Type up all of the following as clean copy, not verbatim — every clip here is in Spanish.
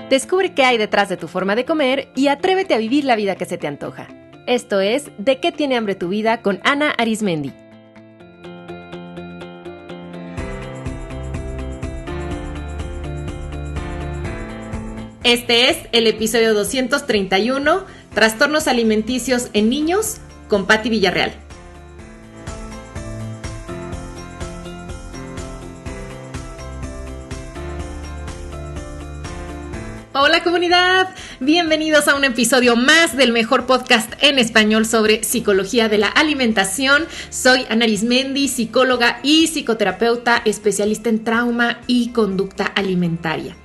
Descubre qué hay detrás de tu forma de comer y atrévete a vivir la vida que se te antoja. Esto es ¿De qué tiene hambre tu vida? Con Ana Arismendi. Este es el episodio 231, Trastornos alimenticios en niños, con Patti Villarreal. Hola comunidad, bienvenidos a un episodio más del mejor podcast en español sobre psicología de la alimentación. Soy Ana Arismendi, psicóloga y psicoterapeuta, especialista en trauma y conducta alimentaria.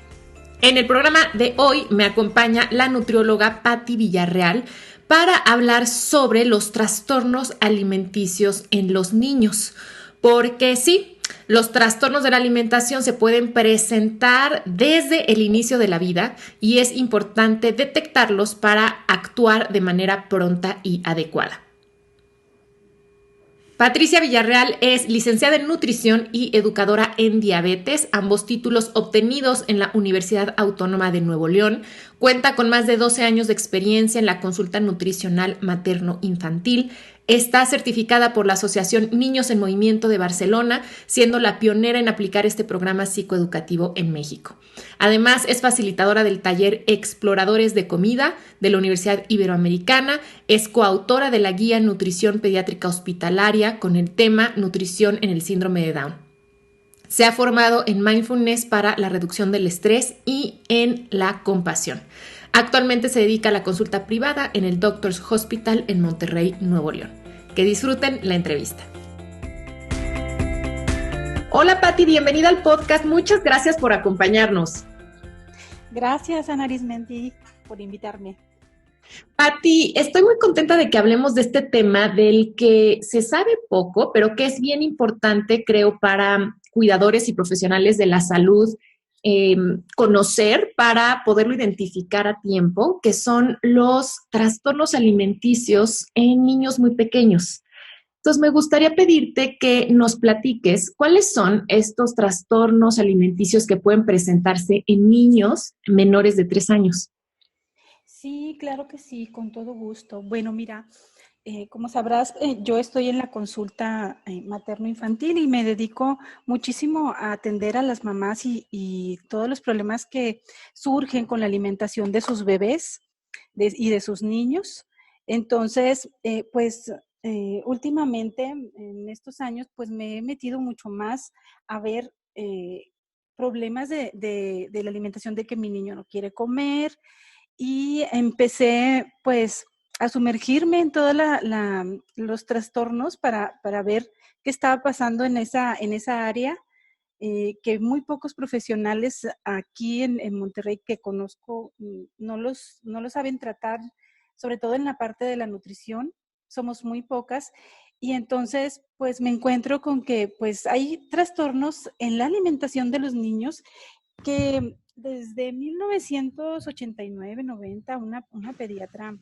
En el programa de hoy me acompaña la nutrióloga Patti Villarreal para hablar sobre los trastornos alimenticios en los niños. Porque sí, los trastornos de la alimentación se pueden presentar desde el inicio de la vida y es importante detectarlos para actuar de manera pronta y adecuada. Patricia Villarreal es licenciada en nutrición y educadora en diabetes, ambos títulos obtenidos en la Universidad Autónoma de Nuevo León. Cuenta con más de 12 años de experiencia en la consulta nutricional materno-infantil. Está certificada por la Asociación Niños en Movimiento de Barcelona, siendo la pionera en aplicar este programa psicoeducativo en México. Además, es facilitadora del taller Exploradores de Comida de la Universidad Iberoamericana, es coautora de la guía Nutrición Pediátrica Hospitalaria con el tema Nutrición en el Síndrome de Down. Se ha formado en mindfulness para la reducción del estrés y en la compasión. Actualmente se dedica a la consulta privada en el Doctors Hospital en Monterrey, Nuevo León. Que disfruten la entrevista. Hola Patti, bienvenida al podcast. Muchas gracias por acompañarnos. Gracias, Ana Arismendi, por invitarme. Patti, estoy muy contenta de que hablemos de este tema del que se sabe poco, pero que es bien importante, creo, para cuidadores y profesionales de la salud conocer para poderlo identificar a tiempo, que son los trastornos alimenticios en niños muy pequeños. Entonces, me gustaría pedirte que nos platiques cuáles son estos trastornos alimenticios que pueden presentarse en niños menores de 3 años. Sí, claro que sí, con todo gusto. Bueno, mira, como sabrás, yo estoy en la consulta materno-infantil y me dedico muchísimo a atender a las mamás y todos los problemas que surgen con la alimentación de sus bebés y de sus niños. Entonces, últimamente, en estos años, pues me he metido mucho más a ver problemas de la alimentación, de que mi niño no quiere comer, y empecé pues a sumergirme en todos los trastornos para ver qué estaba pasando en esa área, que muy pocos profesionales aquí en Monterrey que conozco no los saben tratar, sobre todo en la parte de la nutrición. Somos muy pocas. Y entonces, pues me encuentro con que pues hay trastornos en la alimentación de los niños que desde 1989-90, una pediatra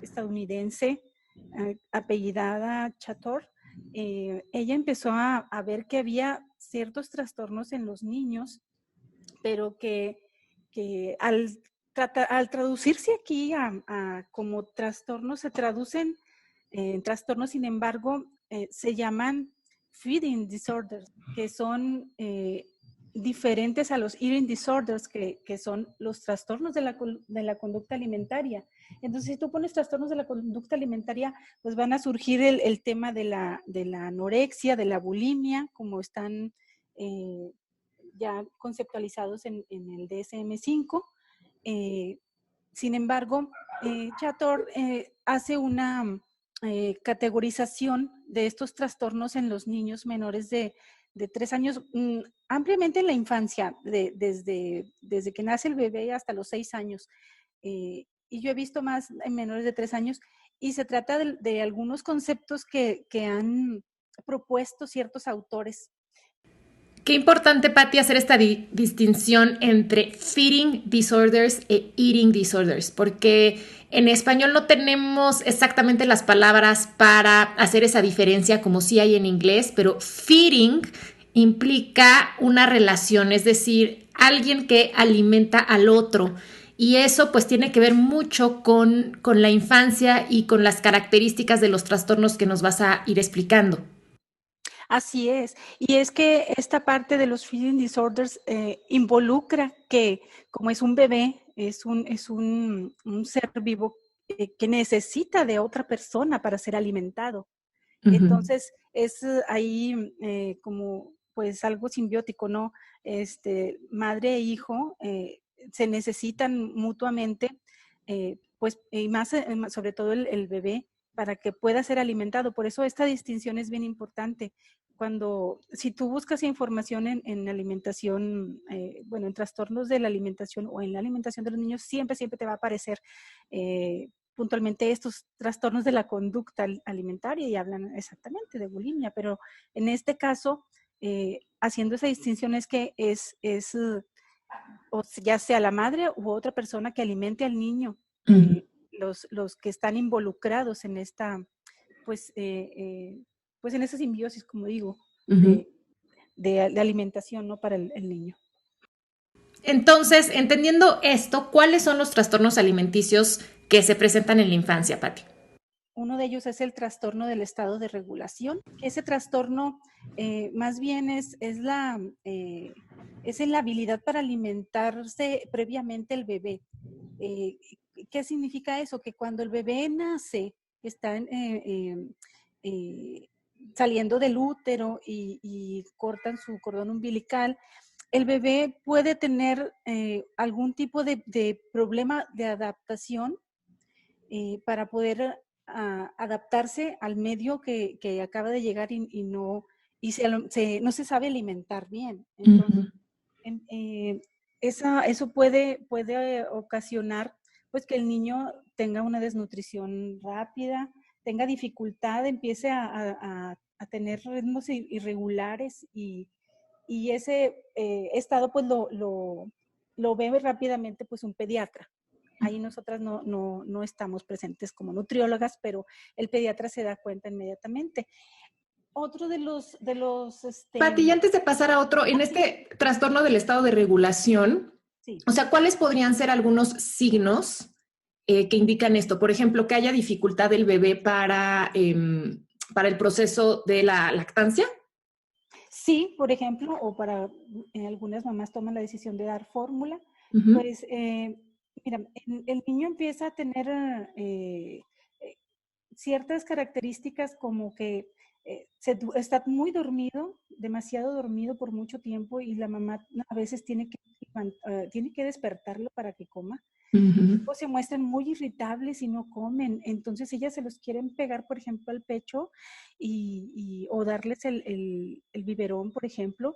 estadounidense apellidada Chator, ella empezó a ver que había ciertos trastornos en los niños, pero que al traducirse aquí como trastornos, se traducen en trastornos, sin embargo, se llaman feeding disorders, que son diferentes a los eating disorders, que son los trastornos de la conducta alimentaria. Entonces, si tú pones trastornos de la conducta alimentaria, pues van a surgir el tema de la anorexia, de la bulimia, como están ya conceptualizados en el DSM-5. Sin embargo, Chator hace una categorización de estos trastornos en los niños menores de 3 años, ampliamente en la infancia, desde que nace el bebé hasta los 6 años. Y yo he visto más en menores de 3 años, y se trata de algunos conceptos que han propuesto ciertos autores. Qué importante, Patti, hacer esta distinción entre feeding disorders e eating disorders, porque en español no tenemos exactamente las palabras para hacer esa diferencia como sí hay en inglés, pero feeding implica una relación, es decir, alguien que alimenta al otro. Y eso pues tiene que ver mucho con la infancia y con las características de los trastornos que nos vas a ir explicando. Así es. Y es que esta parte de los feeding disorders involucra que, como es un bebé, un ser vivo que necesita de otra persona para ser alimentado. Ujú. Entonces, es ahí como pues algo simbiótico, ¿no? Madre e hijo se necesitan mutuamente, pues, y más, sobre todo el bebé, para que pueda ser alimentado. Por eso esta distinción es bien importante. Si tú buscas información en alimentación, bueno, en trastornos de la alimentación o en la alimentación de los niños, siempre te va a aparecer puntualmente estos trastornos de la conducta alimentaria y hablan exactamente de bulimia, pero en este caso, haciendo esa distinción es que o ya sea la madre u otra persona que alimente al niño, Ujú. los que están involucrados en esta, pues, pues en esa simbiosis, como digo, Ujú. de alimentación, ¿no? Para el niño. Entonces, entendiendo esto, ¿cuáles son los trastornos alimenticios que se presentan en la infancia, Patti? Uno de ellos es el trastorno del estado de regulación. Ese trastorno más bien es en la habilidad para alimentarse previamente el bebé. Eh, ¿Qué significa eso? Que cuando el bebé nace, está eh, saliendo del útero y cortan su cordón umbilical, el bebé puede tener algún tipo de problema de adaptación para poder adaptarse al medio que acaba de llegar no se sabe alimentar bien. Entonces, Ujú. en- eh, eso puede ocasionar pues que el niño tenga una desnutrición rápida, tenga dificultad, empiece a tener ritmos irregulares y ese estado pues lo ve rápidamente pues un pediatra. Ahí nosotras no estamos presentes como nutriólogas, pero el pediatra se da cuenta inmediatamente. Otro Pati, y antes de pasar a otro, en sí, este trastorno del estado de regulación, sí. o sea, ¿cuáles podrían ser algunos signos que indican esto? Por ejemplo, que haya dificultad del bebé para el proceso de la lactancia. Sí, por ejemplo, o para algunas mamás toman la decisión de dar fórmula, Ujú. pues mira, el niño empieza a tener eh, ciertas características como que está muy dormido, demasiado dormido por mucho tiempo y la mamá a veces tiene que despertarlo para que coma. Ujú. O se muestran muy irritables y no comen. Entonces ellas se los quieren pegar, por ejemplo, al pecho o darles el biberón, por ejemplo,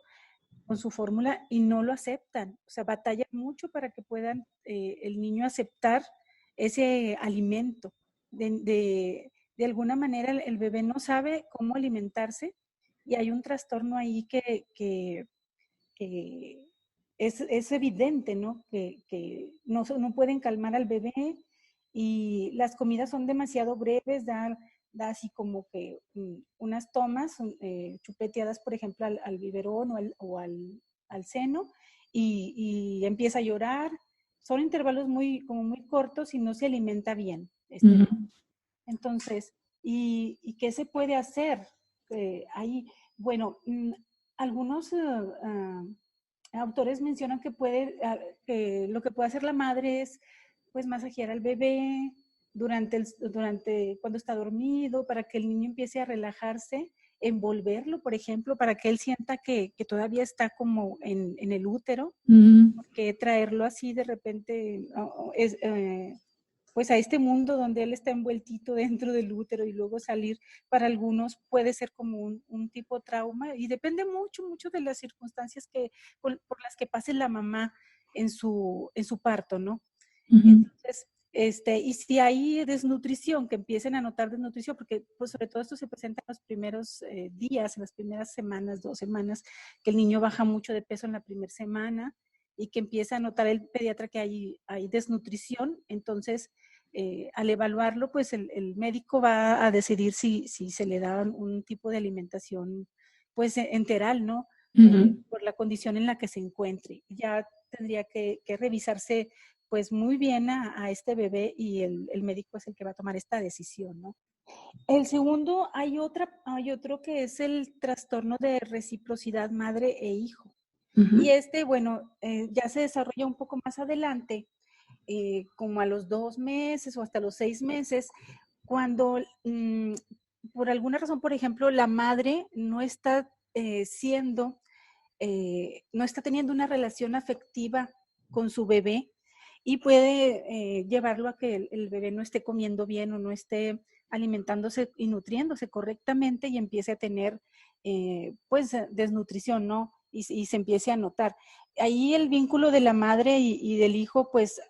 con su fórmula y no lo aceptan. O sea, batallan mucho para que puedan el niño aceptar ese alimento. De alguna manera el bebé no sabe cómo alimentarse y hay un trastorno ahí que es evidente, ¿no? Que no pueden calmar al bebé y las comidas son demasiado breves, da así como que unas tomas chupeteadas, por ejemplo, al biberón al seno y empieza a llorar. Son intervalos como muy cortos y no se alimenta bien este Ujú. bebé. Entonces, ¿y qué se puede hacer? Ahí, bueno, algunos autores mencionan que lo que puede hacer la madre es pues masajear al bebé cuando está dormido, para que el niño empiece a relajarse, envolverlo, por ejemplo, para que él sienta que todavía está como en el útero, Ujú. porque traerlo así de repente pues a este mundo donde él está envueltito dentro del útero y luego salir para algunos puede ser como un tipo de trauma y depende mucho de las circunstancias por las que pase la mamá en su parto, ¿no? Ujú. Entonces, y si hay desnutrición, que empiecen a notar desnutrición, porque pues sobre todo esto se presenta en los primeros días, en las primeras semanas, 2 semanas, que el niño baja mucho de peso en la primera semana y que empieza a notar el pediatra que hay desnutrición, entonces al evaluarlo, pues el médico va a decidir si se le da un tipo de alimentación pues enteral, ¿no? Ujú. por la condición en la que se encuentre. Ya tendría que revisarse pues muy bien a este bebé y el médico es el que va a tomar esta decisión, ¿no? El segundo, hay otro que es el trastorno de reciprocidad madre e hijo. Y Ujú. este, bueno, ya se desarrolla un poco más adelante, como a los 2 meses o hasta los 6 meses, cuando por alguna razón, por ejemplo, la madre no está no está teniendo una relación afectiva con su bebé y puede llevarlo a que el bebé no esté comiendo bien o no esté alimentándose y nutriéndose correctamente y empiece a tener pues desnutrición, ¿no? Y se empiece a notar. Ahí el vínculo de la madre y del hijo, pues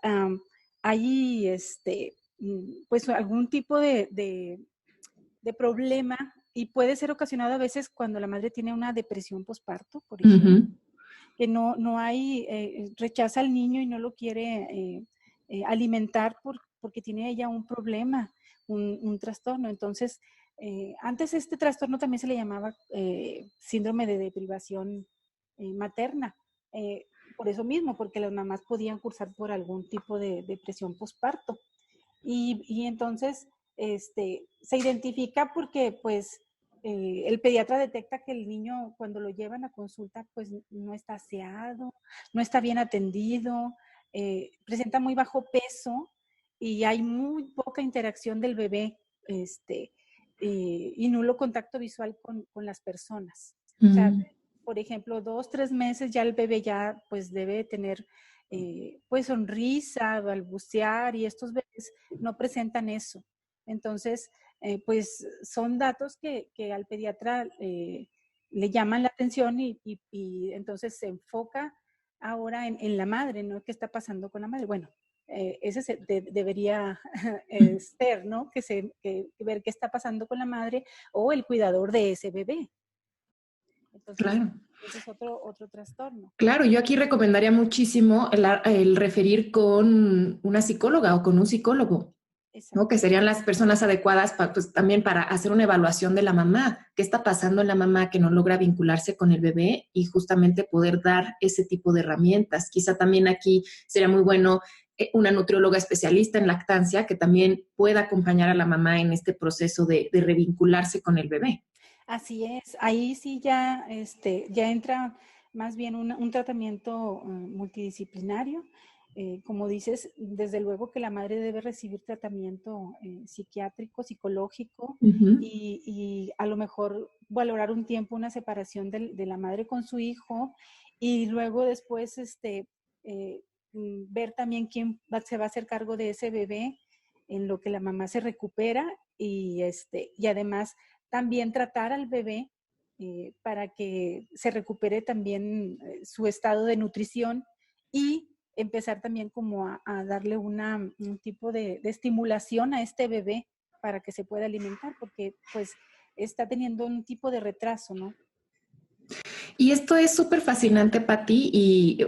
hay pues algún tipo de problema y puede ser ocasionado a veces cuando la madre tiene una depresión postparto, por ejemplo, Ujú. que no hay, rechaza al niño y no lo quiere alimentar porque tiene ella un problema, un trastorno. Entonces, antes este trastorno también se le llamaba síndrome de deprivación materna. Por eso mismo, porque las mamás podían cursar por algún tipo de depresión postparto. Y entonces se identifica porque pues el pediatra detecta que el niño cuando lo llevan a consulta pues no está aseado, no está bien atendido, presenta muy bajo peso y hay muy poca interacción del bebé y nulo contacto visual con las personas. O sea, Ujú. por ejemplo, 2, 3 meses ya el bebé ya pues debe tener pues sonrisa, balbucear y estos bebés no presentan eso. Entonces, pues son datos que al pediatra le llaman la atención y entonces se enfoca ahora en la madre, ¿no? ¿Qué está pasando con la madre? Bueno, ese debería ser, ¿no? Que ver qué está pasando con la madre o el cuidador de ese bebé. Entonces, Claro. ese es otro trastorno. Claro, yo aquí recomendaría muchísimo el referir con una psicóloga o con un psicólogo, ¿no? Que Exactamente. serían las personas adecuadas pues, también para hacer una evaluación de la mamá. ¿Qué está pasando en la mamá que no logra vincularse con el bebé? Y justamente poder dar ese tipo de herramientas. Quizá también aquí sería muy bueno una nutrióloga especialista en lactancia que también pueda acompañar a la mamá en este proceso de revincularse con el bebé. Así es, ahí sí ya, ya entra más bien un tratamiento multidisciplinario. Como dices, desde luego que la madre debe recibir tratamiento psiquiátrico, psicológico Ujú. y a lo mejor valorar un tiempo una separación de la madre con su hijo y luego después eh, ver también quién se va a hacer cargo de ese bebé en lo que la mamá se recupera y además también tratar al bebé para que se recupere también su estado de nutrición y empezar también como a darle un tipo de estimulación a este bebé para que se pueda alimentar, porque pues está teniendo un tipo de retraso, ¿no? Y esto es súper fascinante, Patti, y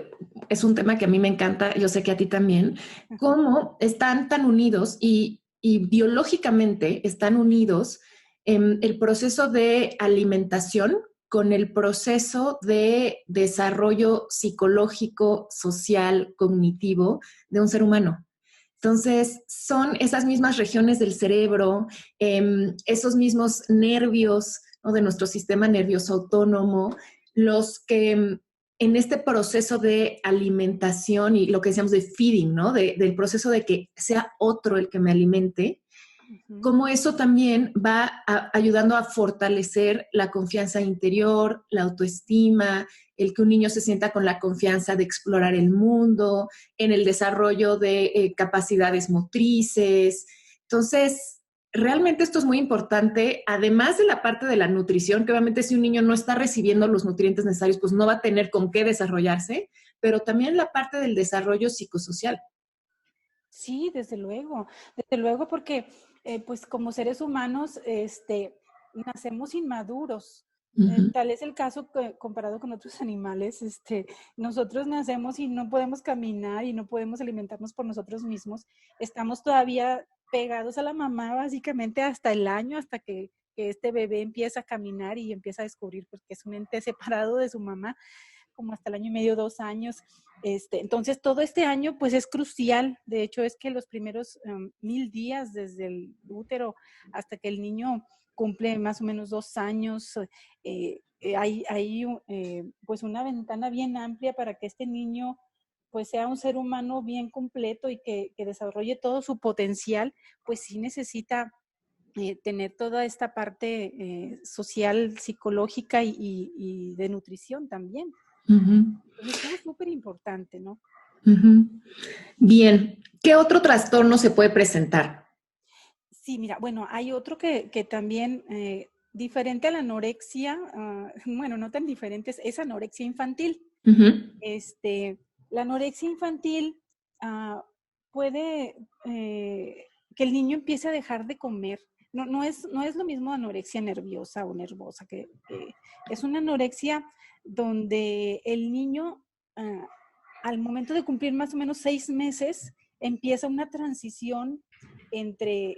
es un tema que a mí me encanta, yo sé que a ti también, Ajá. cómo están tan unidos y biológicamente están unidos en el proceso de alimentación con el proceso de desarrollo psicológico, social, cognitivo de un ser humano. Entonces, son esas mismas regiones del cerebro, esos mismos nervios, ¿no? De nuestro sistema nervioso autónomo, los que en este proceso de alimentación y lo que decíamos de feeding, ¿no? Del proceso de que sea otro el que me alimente, Ujú. cómo eso también va ayudando a fortalecer la confianza interior, la autoestima, el que un niño se sienta con la confianza de explorar el mundo, en el desarrollo de capacidades motrices. Entonces, realmente esto es muy importante, además de la parte de la nutrición, que obviamente si un niño no está recibiendo los nutrientes necesarios, pues no va a tener con qué desarrollarse, pero también la parte del desarrollo psicosocial. Sí, desde luego porque pues como seres humanos nacemos inmaduros. Uh -huh. Tal es el caso que, comparado con otros animales, nosotros nacemos y no podemos caminar y no podemos alimentarnos por nosotros mismos. Estamos todavía pegados a la mamá básicamente hasta el año, hasta que que este bebé empieza a caminar y empieza a descubrir pues, que es un ente separado de su mamá, como hasta el año y medio, 2 años. Entonces, todo este año, pues es crucial. De hecho, es que los primeros 1000 días desde el útero hasta que el niño cumple más o menos 2 años, hay pues una ventana bien amplia para que este niño pues sea un ser humano bien completo y que desarrolle todo su potencial, pues sí necesita tener toda esta parte social, psicológica y de nutrición también. Ujú, Entonces, todo es súper importante, ¿no? ujú. Bien, ¿qué otro trastorno se puede presentar? Sí, mira, bueno, hay otro que también, diferente a la anorexia, bueno, no tan diferente, es anorexia infantil. Ujú, Este, la anorexia infantil ah, puede que el niño empiece a dejar de comer. No es lo mismo anorexia nerviosa o nervosa, que es una anorexia donde el niño, ah, al momento de cumplir más o menos 6 meses, empieza una transición entre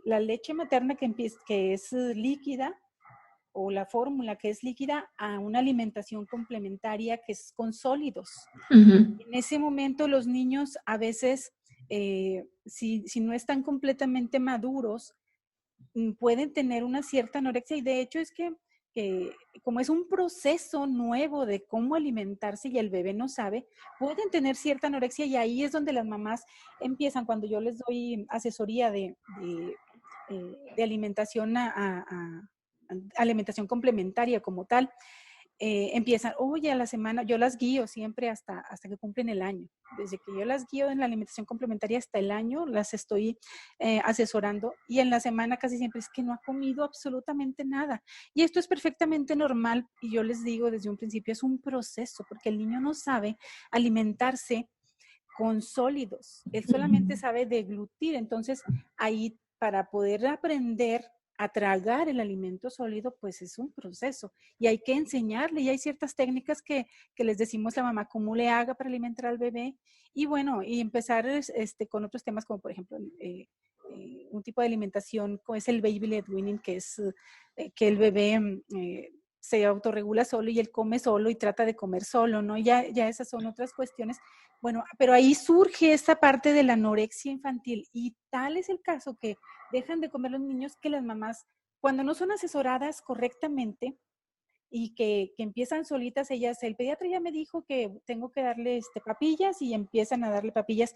la leche materna que es líquida o la fórmula que es líquida a una alimentación complementaria que es con sólidos. ujú, En ese momento los niños a veces, si no están completamente maduros, pueden tener una cierta anorexia y de hecho es que como es un proceso nuevo de cómo alimentarse y el bebé no sabe, pueden tener cierta anorexia y ahí es donde las mamás empiezan, cuando yo les doy asesoría de alimentación alimentación complementaria como tal, empiezan, oye, a la semana, yo las guío siempre hasta que cumplen el año. Desde que yo las guío en la alimentación complementaria hasta el año, las estoy asesorando y en la semana casi siempre es que no ha comido absolutamente nada. Y esto es perfectamente normal y yo les digo desde un principio, es un proceso porque el niño no sabe alimentarse con sólidos, él solamente sabe deglutir, entonces ahí para poder aprender a tragar el alimento sólido, pues es un proceso y hay que enseñarle y hay ciertas técnicas que les decimos a la mamá cómo le haga para alimentar al bebé y bueno, y empezar con otros temas como por ejemplo un tipo de alimentación como es el baby led weaning, que es que el bebé se autorregula solo y él come solo y trata de comer solo, ¿no? Ya esas son otras cuestiones. Bueno, pero ahí surge esta parte de la anorexia infantil y tal es el caso que dejan de comer los niños que las mamás, cuando no son asesoradas correctamente y que empiezan solitas ellas, el pediatra ya me dijo que tengo que darle papillas y empiezan a darle papillas.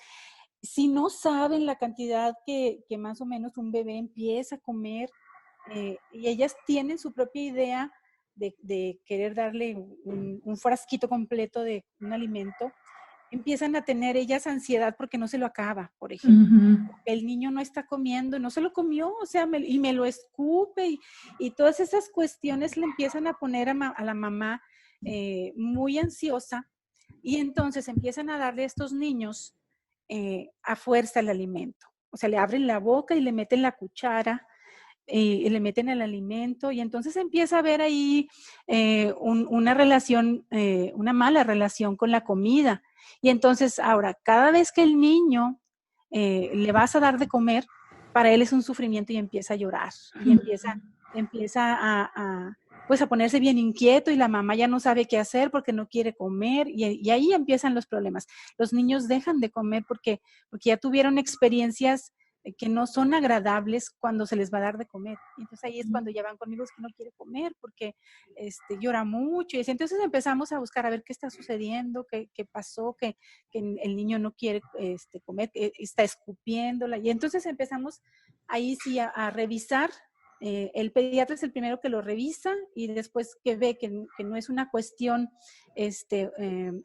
Si no saben la cantidad que más o menos un bebé empieza a comer y ellas tienen su propia idea de querer darle un frasquito completo de un alimento, empiezan a tener ellas ansiedad porque no se lo acaba, por ejemplo. ujú, El niño no está comiendo, no se lo comió, o sea, y me lo escupe y todas esas cuestiones le empiezan a poner a la mamá muy ansiosa y entonces empiezan a darle a estos niños a fuerza el alimento. O sea, le abren la boca y le meten la cuchara y le meten el alimento y entonces empieza a haber ahí una relación, una mala relación con la comida. Y entonces ahora, cada vez que el niño le vas a dar de comer, para él es un sufrimiento y empieza a llorar y empieza pues a ponerse bien inquieto y la mamá ya no sabe qué hacer porque no quiere comer y ahí empiezan los problemas. Los niños dejan de comer porque ya tuvieron experiencias que no son agradables cuando se les va a dar de comer. Y entonces ahí es cuando ya van conmigo, es que no quiere comer porque llora mucho. Y así, entonces empezamos a buscar a ver qué está sucediendo, qué pasó, que el niño no quiere comer, que está escupiéndola. Y entonces empezamos ahí sí a revisar. El pediatra es el primero que lo revisa y después que ve que no es una cuestión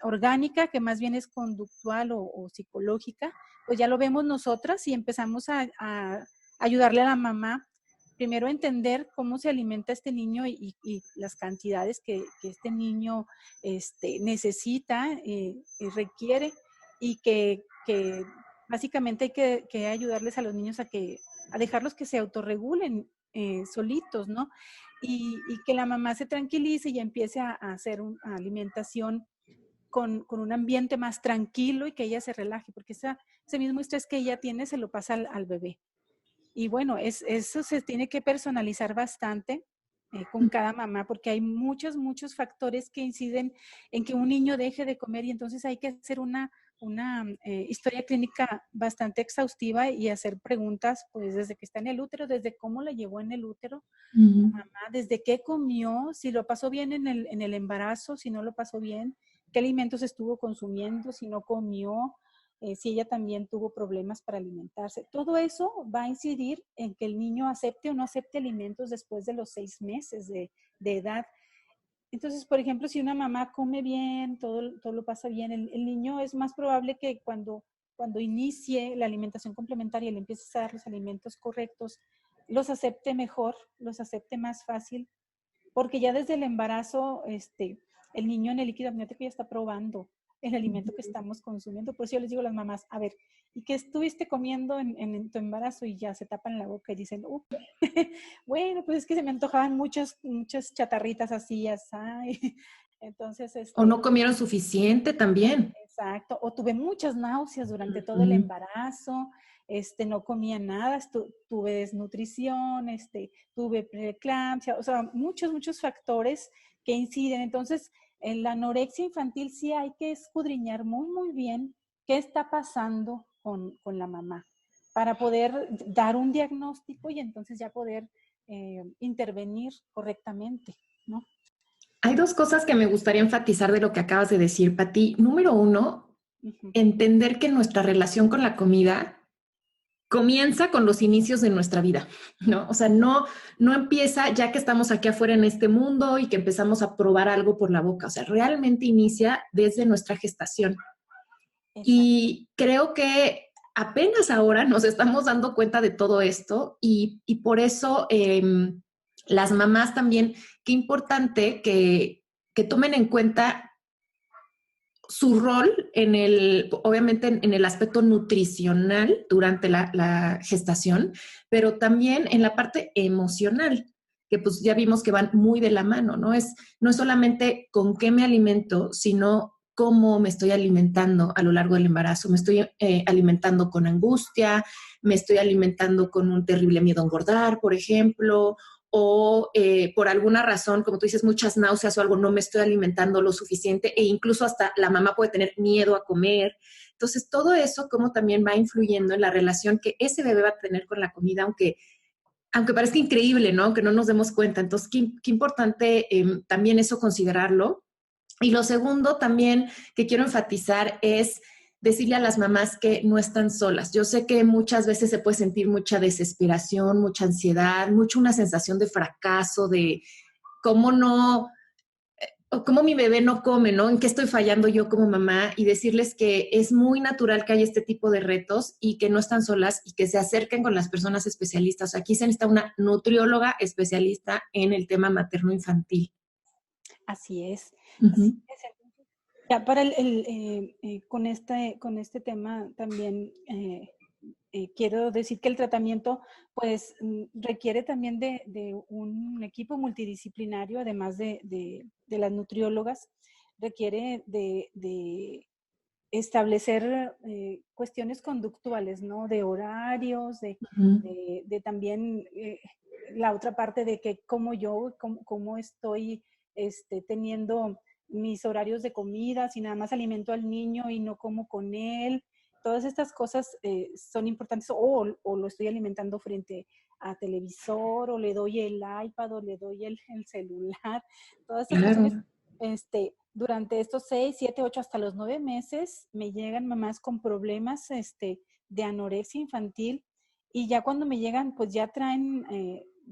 orgánica, que más bien es conductual o psicológica, pues ya lo vemos nosotras y empezamos a ayudarle a la mamá primero a entender cómo se alimenta este niño y las cantidades que este niño necesita y requiere y que básicamente hay que ayudarles a los niños a dejarlos que se autorregulen solitos, ¿no? Y que la mamá se tranquilice y empiece a hacer una alimentación con un ambiente más tranquilo y que ella se relaje, porque ese mismo estrés que ella tiene se lo pasa al bebé. Y bueno, eso se tiene que personalizar bastante con cada mamá, porque hay muchos factores que inciden en que un niño deje de comer y entonces hay que hacer una historia clínica bastante exhaustiva y hacer preguntas, pues desde que está en el útero, desde cómo la llevó en el útero, Ujú. mamá, desde qué comió, si lo pasó bien en el embarazo, si no lo pasó bien, qué alimentos estuvo consumiendo, si no comió, si ella también tuvo problemas para alimentarse. Todo eso va a incidir en que el niño acepte o no acepte alimentos después de los 6 meses de edad. Entonces, por ejemplo, si una mamá come bien, todo lo pasa bien, el niño es más probable que cuando inicie la alimentación complementaria y le empieces a dar los alimentos correctos, los acepte mejor, los acepte más fácil, porque ya desde el embarazo, el niño en el líquido amniótico ya está probando el alimento que estamos consumiendo. Por eso yo les digo a las mamás, a ver, ¿y qué estuviste comiendo en tu embarazo? Y ya se tapan la boca y dicen, bueno, pues es que se me antojaban muchas chatarritas así, así. Entonces, O no comieron suficiente también. exacto, o tuve muchas náuseas durante todo el Ujú. embarazo, no comía nada, tuve desnutrición, tuve preeclampsia, o sea, muchos factores que inciden. Entonces, en la anorexia infantil sí hay que escudriñar muy bien qué está pasando con la mamá para poder dar un diagnóstico y entonces ya poder intervenir correctamente, ¿no? Hay dos cosas que me gustaría enfatizar de lo que acabas de decir, Pati. Número uno, Ujú. entender que nuestra relación con la comida comienza con los inicios de nuestra vida, ¿no? O sea, no empieza ya que estamos aquí afuera en este mundo y que empezamos a probar algo por la boca. O sea, realmente inicia desde nuestra gestación. Exacto. Y creo que apenas ahora nos estamos dando cuenta de todo esto y por eso las mamás también, qué importante que tomen en cuenta su rol en obviamente en el aspecto nutricional durante la gestación, pero también en la parte emocional, que pues ya vimos que van muy de la mano, ¿no? No es solamente con qué me alimento, sino cómo me estoy alimentando a lo largo del embarazo. Me estoy alimentando con angustia, me estoy alimentando con un terrible miedo a engordar, por ejemplo, o por alguna razón, como tú dices, muchas náuseas o algo, no me estoy alimentando lo suficiente e incluso hasta la mamá puede tener miedo a comer. Entonces, todo eso como también va influyendo en la relación que ese bebé va a tener con la comida, aunque parezca increíble, ¿no? Que no nos demos cuenta. Entonces, qué importante también eso considerarlo. Y lo segundo también que quiero enfatizar es decirle a las mamás que no están solas. Yo sé que muchas veces se puede sentir mucha desesperación, mucha ansiedad, mucho una sensación de fracaso, de cómo no, o cómo mi bebé no come, ¿no? ¿En qué estoy fallando yo como mamá? Y decirles que es muy natural que haya este tipo de retos y que no están solas y que se acerquen con las personas especialistas. O sea, aquí se necesita una nutrióloga especialista en el tema materno-infantil. Así es, Uh así -huh. es. Ya para con este tema también quiero decir que el tratamiento pues requiere también de un equipo multidisciplinario, además de las nutriólogas, requiere de establecer cuestiones conductuales, ¿no? De horarios, Uh -huh. de también la otra parte de que cómo estoy teniendo mis horarios de comida, si nada más alimento al niño y no como con él. Todas estas cosas son importantes o lo estoy alimentando frente a televisor o le doy el iPad o le doy el celular. Todas estas cuestiones Claro. durante estos 6, 7, 8, hasta los 9 meses, me llegan mamás con problemas de anorexia infantil y ya cuando me llegan, pues ya traen,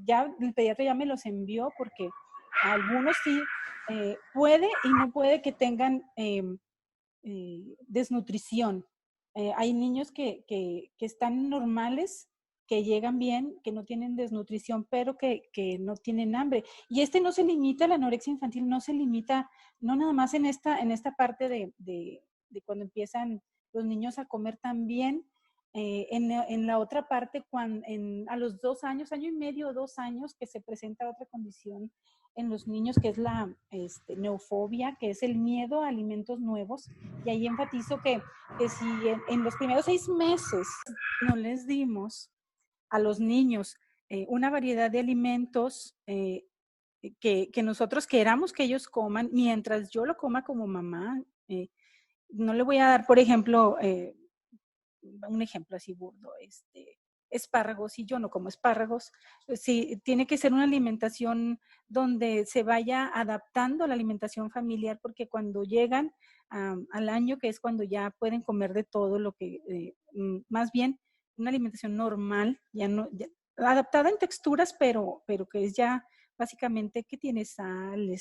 ya el pediatra ya me los envió porque algunos sí puede y no puede que tengan desnutrición. Hay niños que están normales, que llegan bien, que no tienen desnutrición, pero que no tienen hambre. Y no se limita, la anorexia infantil no se limita, no nada más en esta parte de cuando empiezan los niños a comer también, en la otra parte, a los 2 años, año y medio, 2 años, que se presenta otra condición en los niños, que es la neofobia, que es el miedo a alimentos nuevos. Y ahí enfatizo que si en los primeros 6 meses no les dimos a los niños una variedad de alimentos que nosotros queramos que ellos coman, mientras yo lo coma como mamá. No le voy a dar, por ejemplo, un ejemplo así burdo, espárragos, y yo no como espárragos. Sí, tiene que ser una alimentación donde se vaya adaptando a la alimentación familiar, porque cuando llegan al año, que es cuando ya pueden comer de todo lo que, más bien una alimentación normal, ya no, ya, adaptada en texturas, pero que es ya básicamente que tiene sal,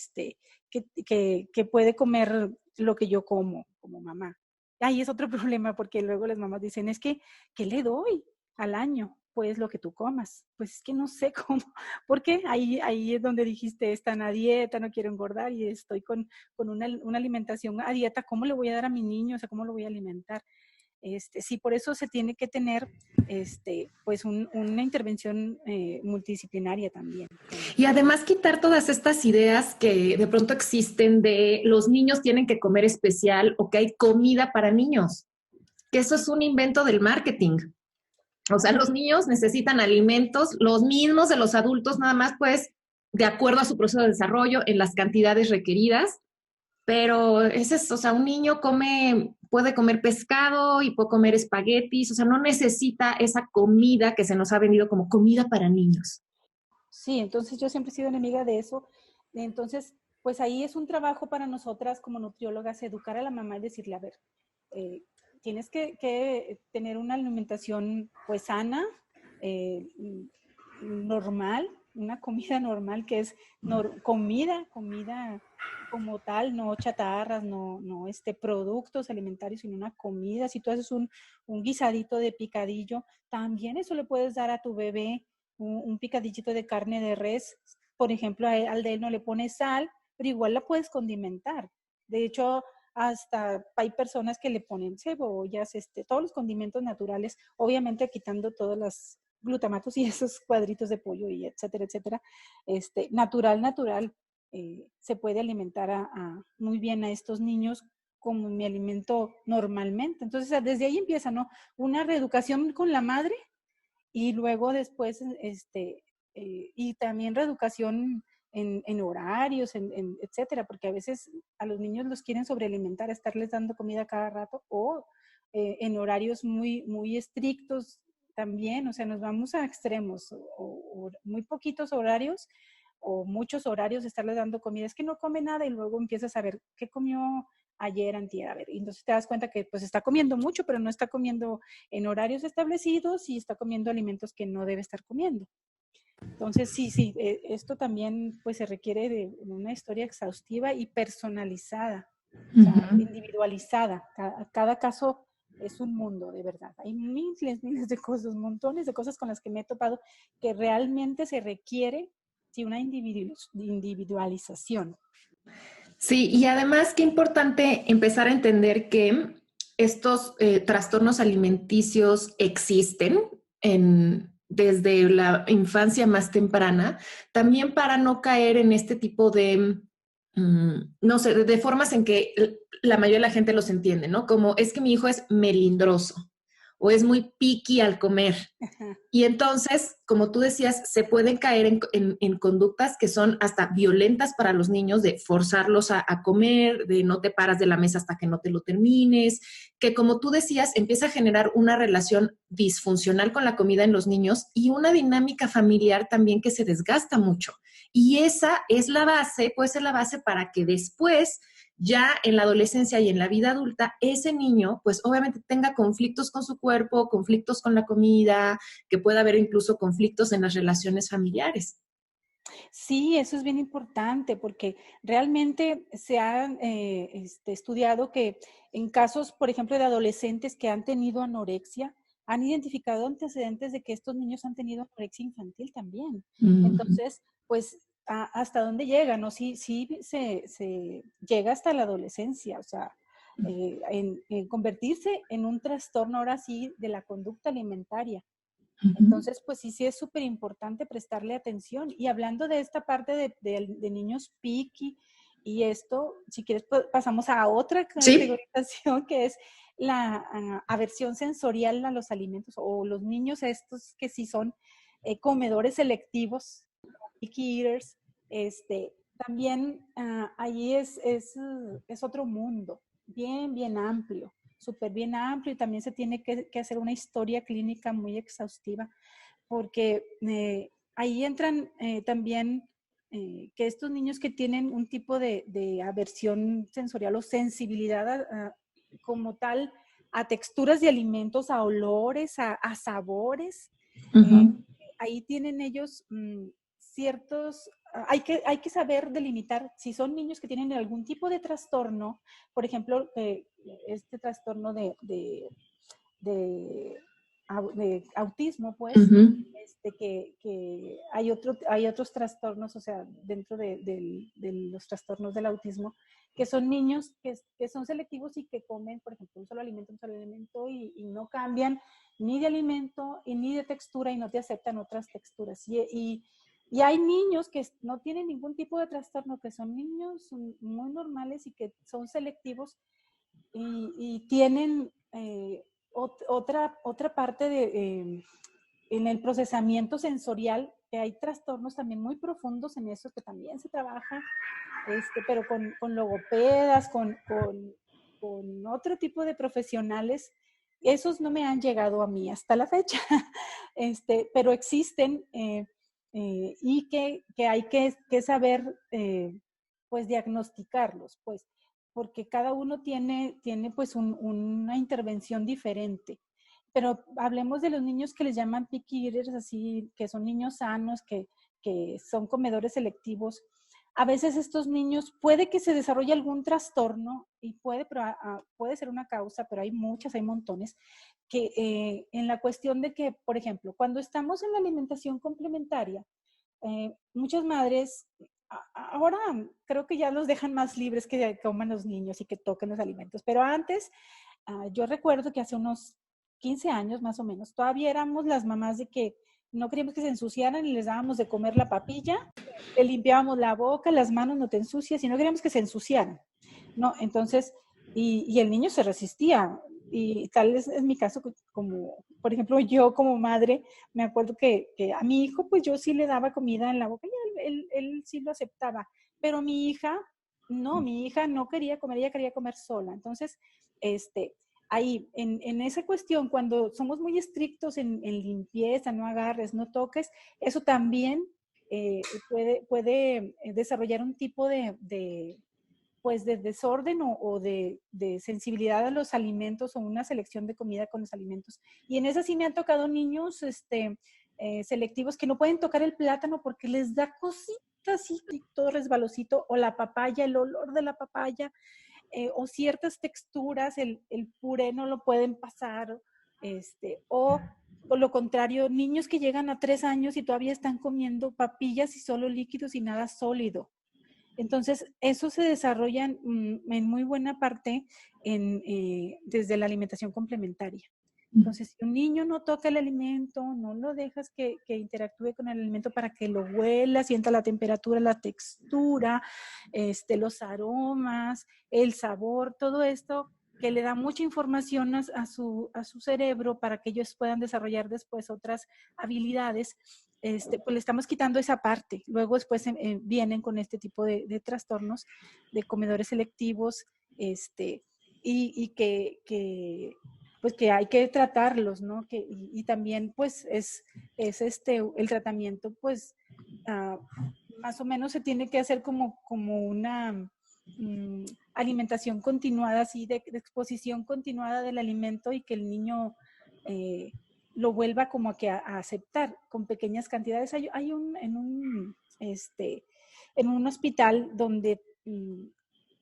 que puede comer lo que yo como mamá. Ahí es otro problema, porque luego las mamás dicen, es que, ¿qué le doy al año? Pues lo que tú comas. Pues es que no sé cómo, porque ahí es donde dijiste, están a dieta, no quiero engordar y estoy con una alimentación a dieta, ¿cómo le voy a dar a mi niño? O sea, ¿cómo lo voy a alimentar? Sí, por eso se tiene que tener pues una intervención multidisciplinaria también. Y además quitar todas estas ideas que de pronto existen de los niños tienen que comer especial o que hay comida para niños, que eso es un invento del marketing. O sea, los niños necesitan alimentos, los mismos de los adultos, nada más pues de acuerdo a su proceso de desarrollo, en las cantidades requeridas, pero ese es, o sea, un niño puede comer pescado y puede comer espaguetis, o sea, no necesita esa comida que se nos ha vendido como comida para niños. Sí, entonces yo siempre he sido enemiga de eso. Entonces, pues ahí es un trabajo para nosotras como nutriólogas, educar a la mamá y decirle, a ver, eh, tienes que tener una alimentación pues sana, eh, normal, una comida normal que es comida como tal, no chatarras, no productos alimentarios, sino una comida. Si tú haces un guisadito de picadillo, también eso le puedes dar a tu bebé un picadillito de carne de res, por ejemplo, al de él no le pones sal, pero igual la puedes condimentar. De hecho, hasta hay personas que le ponen cebollas, todos los condimentos naturales, obviamente quitando todas las glutamatos y esos cuadritos de pollo y etcétera, etcétera. Natural, se puede alimentar muy bien a estos niños como me alimento normalmente. Entonces, desde ahí empieza, ¿no? Una reeducación con la madre y luego después, y también reeducación en horarios, etcétera, porque a veces a los niños los quieren sobrealimentar, estarles dando comida cada rato o en horarios muy, muy estrictos también, o sea, nos vamos a extremos, o muy poquitos horarios o muchos horarios de estarles dando comida, es que no come nada y luego empiezas a ver qué comió ayer, antier, a ver, y entonces te das cuenta que pues está comiendo mucho, pero no está comiendo en horarios establecidos y está comiendo alimentos que no debe estar comiendo. Entonces, sí, esto también pues se requiere de una historia exhaustiva y personalizada, o sea, individualizada. Cada caso es un mundo, de verdad. Hay miles de cosas, montones de cosas con las que me he topado que realmente se requiere sí, una individualización. Sí, y además qué importante empezar a entender que estos trastornos alimenticios existen desde la infancia más temprana, también para no caer en este tipo de, no sé, de formas en que la mayoría de la gente los entiende, ¿no? Como es que mi hijo es melindroso o es muy picky al comer. Y entonces, como tú decías, se pueden caer en conductas que son hasta violentas para los niños, de forzarlos a comer, de no te paras de la mesa hasta que no te lo termines, que como tú decías, empieza a generar una relación disfuncional con la comida en los niños y una dinámica familiar también que se desgasta mucho. Y esa es la base, puede ser la base para que después ya en la adolescencia y en la vida adulta, ese niño, pues obviamente tenga conflictos con su cuerpo, conflictos con la comida, que pueda haber incluso conflictos en las relaciones familiares. Sí, eso es bien importante porque realmente se ha estudiado que en casos, por ejemplo, de adolescentes que han tenido anorexia, han identificado antecedentes de que estos niños han tenido anorexia infantil también. Entonces, pues, ¿hasta dónde llega? ¿No? Sí, sí se llega hasta la adolescencia, o sea, en convertirse en un trastorno ahora sí de la conducta alimentaria. Entonces, pues sí es súper importante prestarle atención. Y hablando de esta parte de niños picky Y esto, si quieres, pasamos a otra Sí. categorización que es la aversión sensorial a los alimentos o los niños estos que sí son comedores selectivos, picky eaters, también allí es otro mundo, bien amplio, súper bien amplio y también se tiene que hacer una historia clínica muy exhaustiva porque ahí entran también que estos niños que tienen un tipo de aversión sensorial o sensibilidad como tal a texturas de alimentos, a olores, a sabores, eh, Ujú. ahí tienen ellos ciertos, hay que saber delimitar si son niños que tienen algún tipo de trastorno, por ejemplo, este trastorno de, de autismo, pues, Ujú. que hay otros trastornos, o sea, dentro de los trastornos del autismo, que son niños que son selectivos y que comen, por ejemplo, un solo alimento y no cambian ni de alimento y ni de textura y no te aceptan otras texturas. Y hay niños que no tienen ningún tipo de trastorno, que son niños muy normales y que son selectivos y tienen otra parte en el procesamiento sensorial, que hay trastornos también muy profundos en eso, que también se trabaja, pero con logopedas, con otro tipo de profesionales. Esos no me han llegado a mí hasta la fecha, pero existen y que hay que saber, pues, diagnosticarlos, pues, porque cada uno tiene pues una intervención diferente. Pero hablemos de los niños que les llaman picky eaters, así, que son niños sanos, que son comedores selectivos. A veces estos niños puede que se desarrolle algún trastorno y puede ser una causa, pero hay muchas, hay montones, que en la cuestión de que, por ejemplo, cuando estamos en la alimentación complementaria, muchas madres, ahora creo que ya los dejan más libres que coman los niños y que toquen los alimentos, pero antes yo recuerdo que hace unos 15 años más o menos, todavía éramos las mamás de que no queríamos que se ensuciaran y les dábamos de comer la papilla, le limpiábamos la boca, las manos no te ensucias y no queríamos que se ensuciaran, ¿no? Entonces, y el niño se resistía y tal es mi caso como, por ejemplo, yo como madre, me acuerdo que a mi hijo pues yo sí le daba comida en la boca y él sí lo aceptaba, pero mi hija no quería comer, ella quería comer sola, entonces, este, ahí, en esa cuestión, cuando somos muy estrictos en limpieza, no agarres, no toques, eso también puede desarrollar un tipo pues de desorden o de sensibilidad a los alimentos o una selección de comida con los alimentos. Y en eso sí me han tocado niños selectivos que no pueden tocar el plátano porque les da cositas y todo resbalosito, o la papaya, el olor de la papaya, o ciertas texturas, el puré no lo pueden pasar, o por lo contrario, niños que llegan a 3 años y todavía están comiendo papillas y solo líquidos y nada sólido. Entonces, eso se desarrolla en muy buena parte desde la alimentación complementaria. Entonces, si un niño no toca el alimento, no lo dejas que interactúe con el alimento para que lo huela, sienta la temperatura, la textura, los aromas, el sabor, todo esto que le da mucha información a su cerebro para que ellos puedan desarrollar después otras habilidades, pues le estamos quitando esa parte. Luego después vienen con este tipo de trastornos de comedores selectivos, y pues que hay que tratarlos, ¿no? Y también pues es el tratamiento pues uh, más o menos se tiene que hacer como una um, alimentación continuada, así de exposición continuada del alimento y que el niño eh, lo vuelva como a aceptar con pequeñas cantidades. Hay en un hospital donde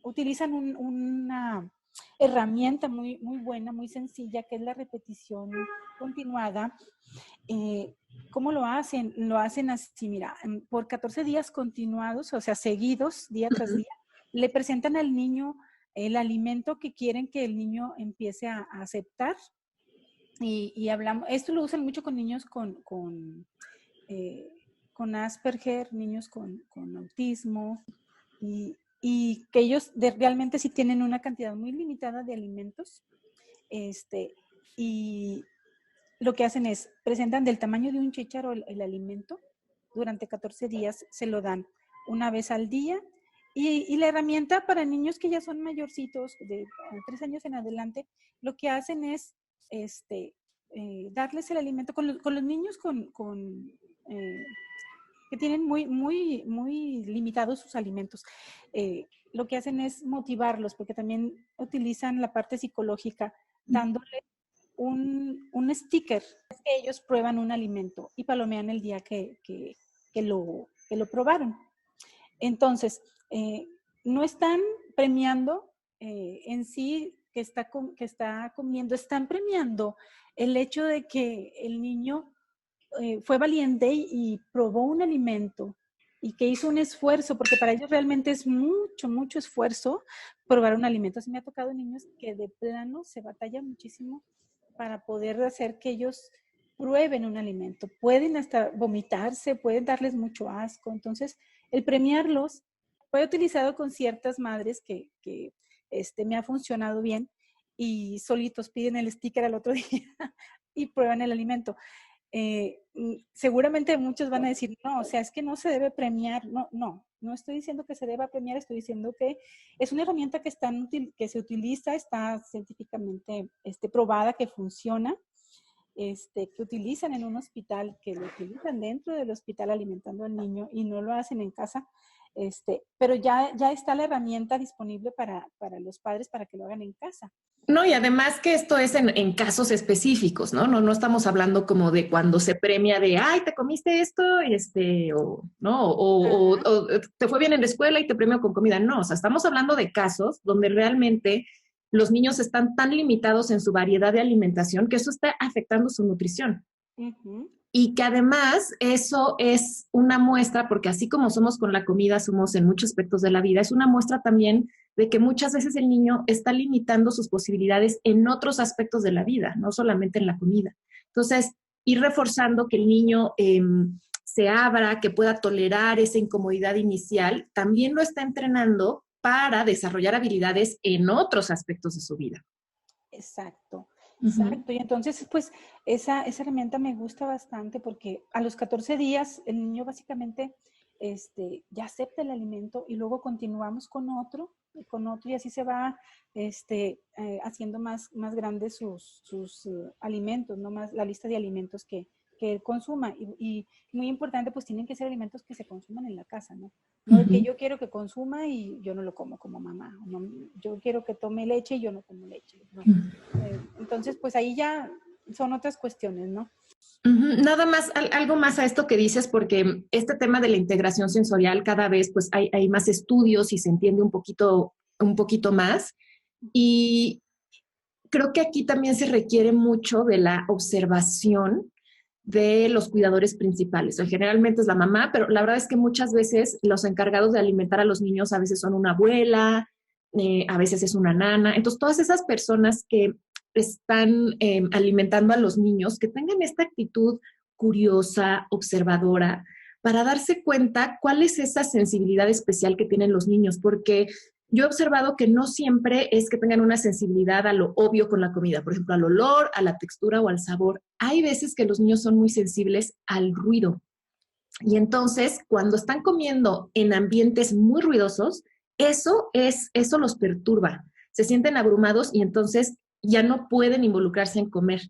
utilizan una herramienta muy buena, muy sencilla, que es la repetición continuada. Eh, ¿Cómo lo hacen? Lo hacen así, mira, por 14 días continuados, o sea, seguidos, día tras día, le presentan al niño el alimento que quieren que el niño empiece a aceptar. Y hablamos, esto lo usan mucho con niños eh, con Asperger, niños con autismo, y que ellos realmente sí tienen una cantidad muy limitada de alimentos, y lo que hacen es, presentan del tamaño de un chícharo el alimento, durante 14 días se lo dan una vez al día, y la herramienta para niños que ya son mayorcitos, de 3 años en adelante, lo que hacen es darles el alimento con los niños que tienen muy limitados sus alimentos. Lo que hacen es motivarlos, porque también utilizan la parte psicológica, dándole un sticker, es que ellos prueban un alimento y palomean el día que lo probaron. Entonces, no están premiando en sí que está comiendo, están premiando el hecho de que el niño fue valiente y probó un alimento y que hizo un esfuerzo, porque para ellos realmente es mucho esfuerzo probar un alimento. Así me ha tocado niños que de plano se batalla muchísimo para poder hacer que ellos prueben un alimento. Pueden hasta vomitarse, pueden darles mucho asco. Entonces, el premiarlos fue utilizado con ciertas madres que me ha funcionado bien, y solitos piden el sticker al otro día y prueban el alimento. Seguramente muchos van a decir, no, o sea, es que no se debe premiar. No estoy diciendo que se deba premiar, estoy diciendo que es una herramienta que se utiliza, está científicamente probada que funciona, que utilizan en un hospital, que lo utilizan dentro del hospital alimentando al niño y no lo hacen en casa, pero ya está la herramienta disponible para los padres para que lo hagan en casa. No, y además que esto es en casos específicos, ¿no? No estamos hablando como de cuando se premia de, ay, te comiste esto, o, ¿no? O te fue bien en la escuela y te premio con comida. No, o sea, estamos hablando de casos donde realmente los niños están tan limitados en su variedad de alimentación que eso está afectando su nutrición. Uh-huh. Y que además eso es una muestra, porque así como somos con la comida, somos en muchos aspectos de la vida, es una muestra también de que muchas veces el niño está limitando sus posibilidades en otros aspectos de la vida, no solamente en la comida. Entonces, ir reforzando que el niño se abra, que pueda tolerar esa incomodidad inicial, también lo está entrenando para desarrollar habilidades en otros aspectos de su vida. Exacto. Exacto, y entonces pues esa herramienta me gusta bastante, porque a los 14 días el niño básicamente ya acepta el alimento, y luego continuamos con otro, y así se va haciendo más grandes sus alimentos, ¿no? Más la lista de alimentos que él consuma, y muy importante, pues tienen que ser alimentos que se consuman en la casa, ¿no? No de que yo quiero que consuma y yo no lo como como mamá, no, yo quiero que tome leche y yo no tomo leche, no. Entonces, pues ahí ya son otras cuestiones, ¿no? Nada más, algo más a esto que dices, porque este tema de la integración sensorial cada vez pues hay más estudios y se entiende un poquito más. Y creo que aquí también se requiere mucho de la observación de los cuidadores principales. O sea, generalmente es la mamá, pero la verdad es que muchas veces los encargados de alimentar a los niños a veces son una abuela, a veces es una nana. Entonces, todas esas personas que están alimentando a los niños, que tengan esta actitud curiosa, observadora, para darse cuenta cuál es esa sensibilidad especial que tienen los niños, porque yo he observado que no siempre es que tengan una sensibilidad a lo obvio con la comida, por ejemplo, al olor, a la textura o al sabor. Hay veces que los niños son muy sensibles al ruido. Y entonces, cuando están comiendo en ambientes muy ruidosos, eso los perturba. Se sienten abrumados y entonces ya no pueden involucrarse en comer.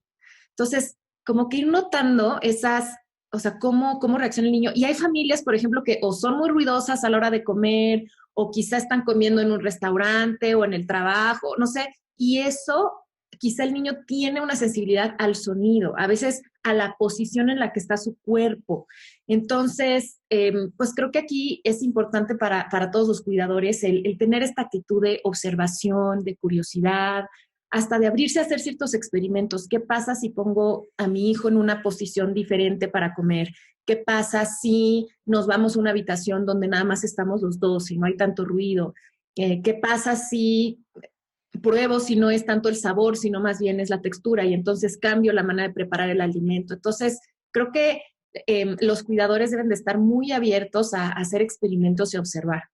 Entonces, como que ir notando o sea, cómo reacciona el niño. Y hay familias, por ejemplo, que o son muy ruidosas a la hora de comer, o quizá están comiendo en un restaurante o en el trabajo, no sé, y eso, quizá el niño tiene una sensibilidad al sonido, a veces a la posición en la que está su cuerpo. Entonces, pues creo que aquí es importante para todos los cuidadores el tener esta actitud de observación, de curiosidad, hasta de abrirse a hacer ciertos experimentos. ¿Qué pasa si pongo a mi hijo en una posición diferente para comer? ¿Qué pasa si nos vamos a una habitación donde nada más estamos los dos y no hay tanto ruido? ¿Qué pasa si pruebo si no es tanto el sabor, sino más bien es la textura y entonces cambio la manera de preparar el alimento? Entonces, creo que los cuidadores deben de estar muy abiertos a hacer experimentos y observar.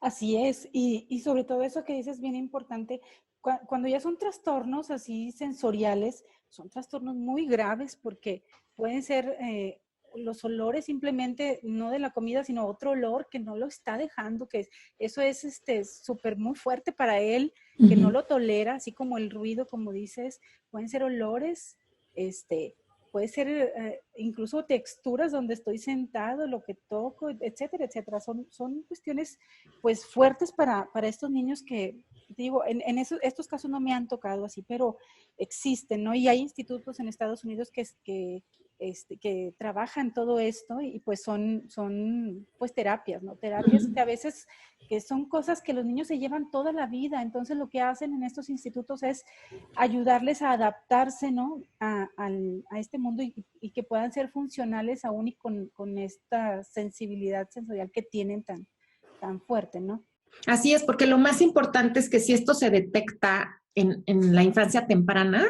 Así es, y sobre todo eso que dices bien importante, cuando ya son trastornos así sensoriales, son trastornos muy graves porque pueden ser los olores simplemente, no de la comida, sino otro olor que no lo está dejando, eso es súper muy fuerte para él, que no Ujú. lo tolera, así como el ruido, como dices, pueden ser olores, este, puede ser incluso texturas donde estoy sentado, lo que toco, etcétera, etcétera. Son cuestiones pues fuertes para estos niños que, digo, estos casos no me han tocado así, pero existen, ¿no? Y hay institutos en Estados Unidos que trabajan todo esto y pues son pues terapias, ¿no? Terapias que a veces que son cosas que los niños se llevan toda la vida. Entonces lo que hacen en estos institutos es ayudarles a adaptarse, ¿no? A este mundo y que puedan ser funcionales aún y con esta sensibilidad sensorial que tienen tan fuerte, ¿no? Así es, porque lo más importante es que si esto se detecta en la infancia temprana,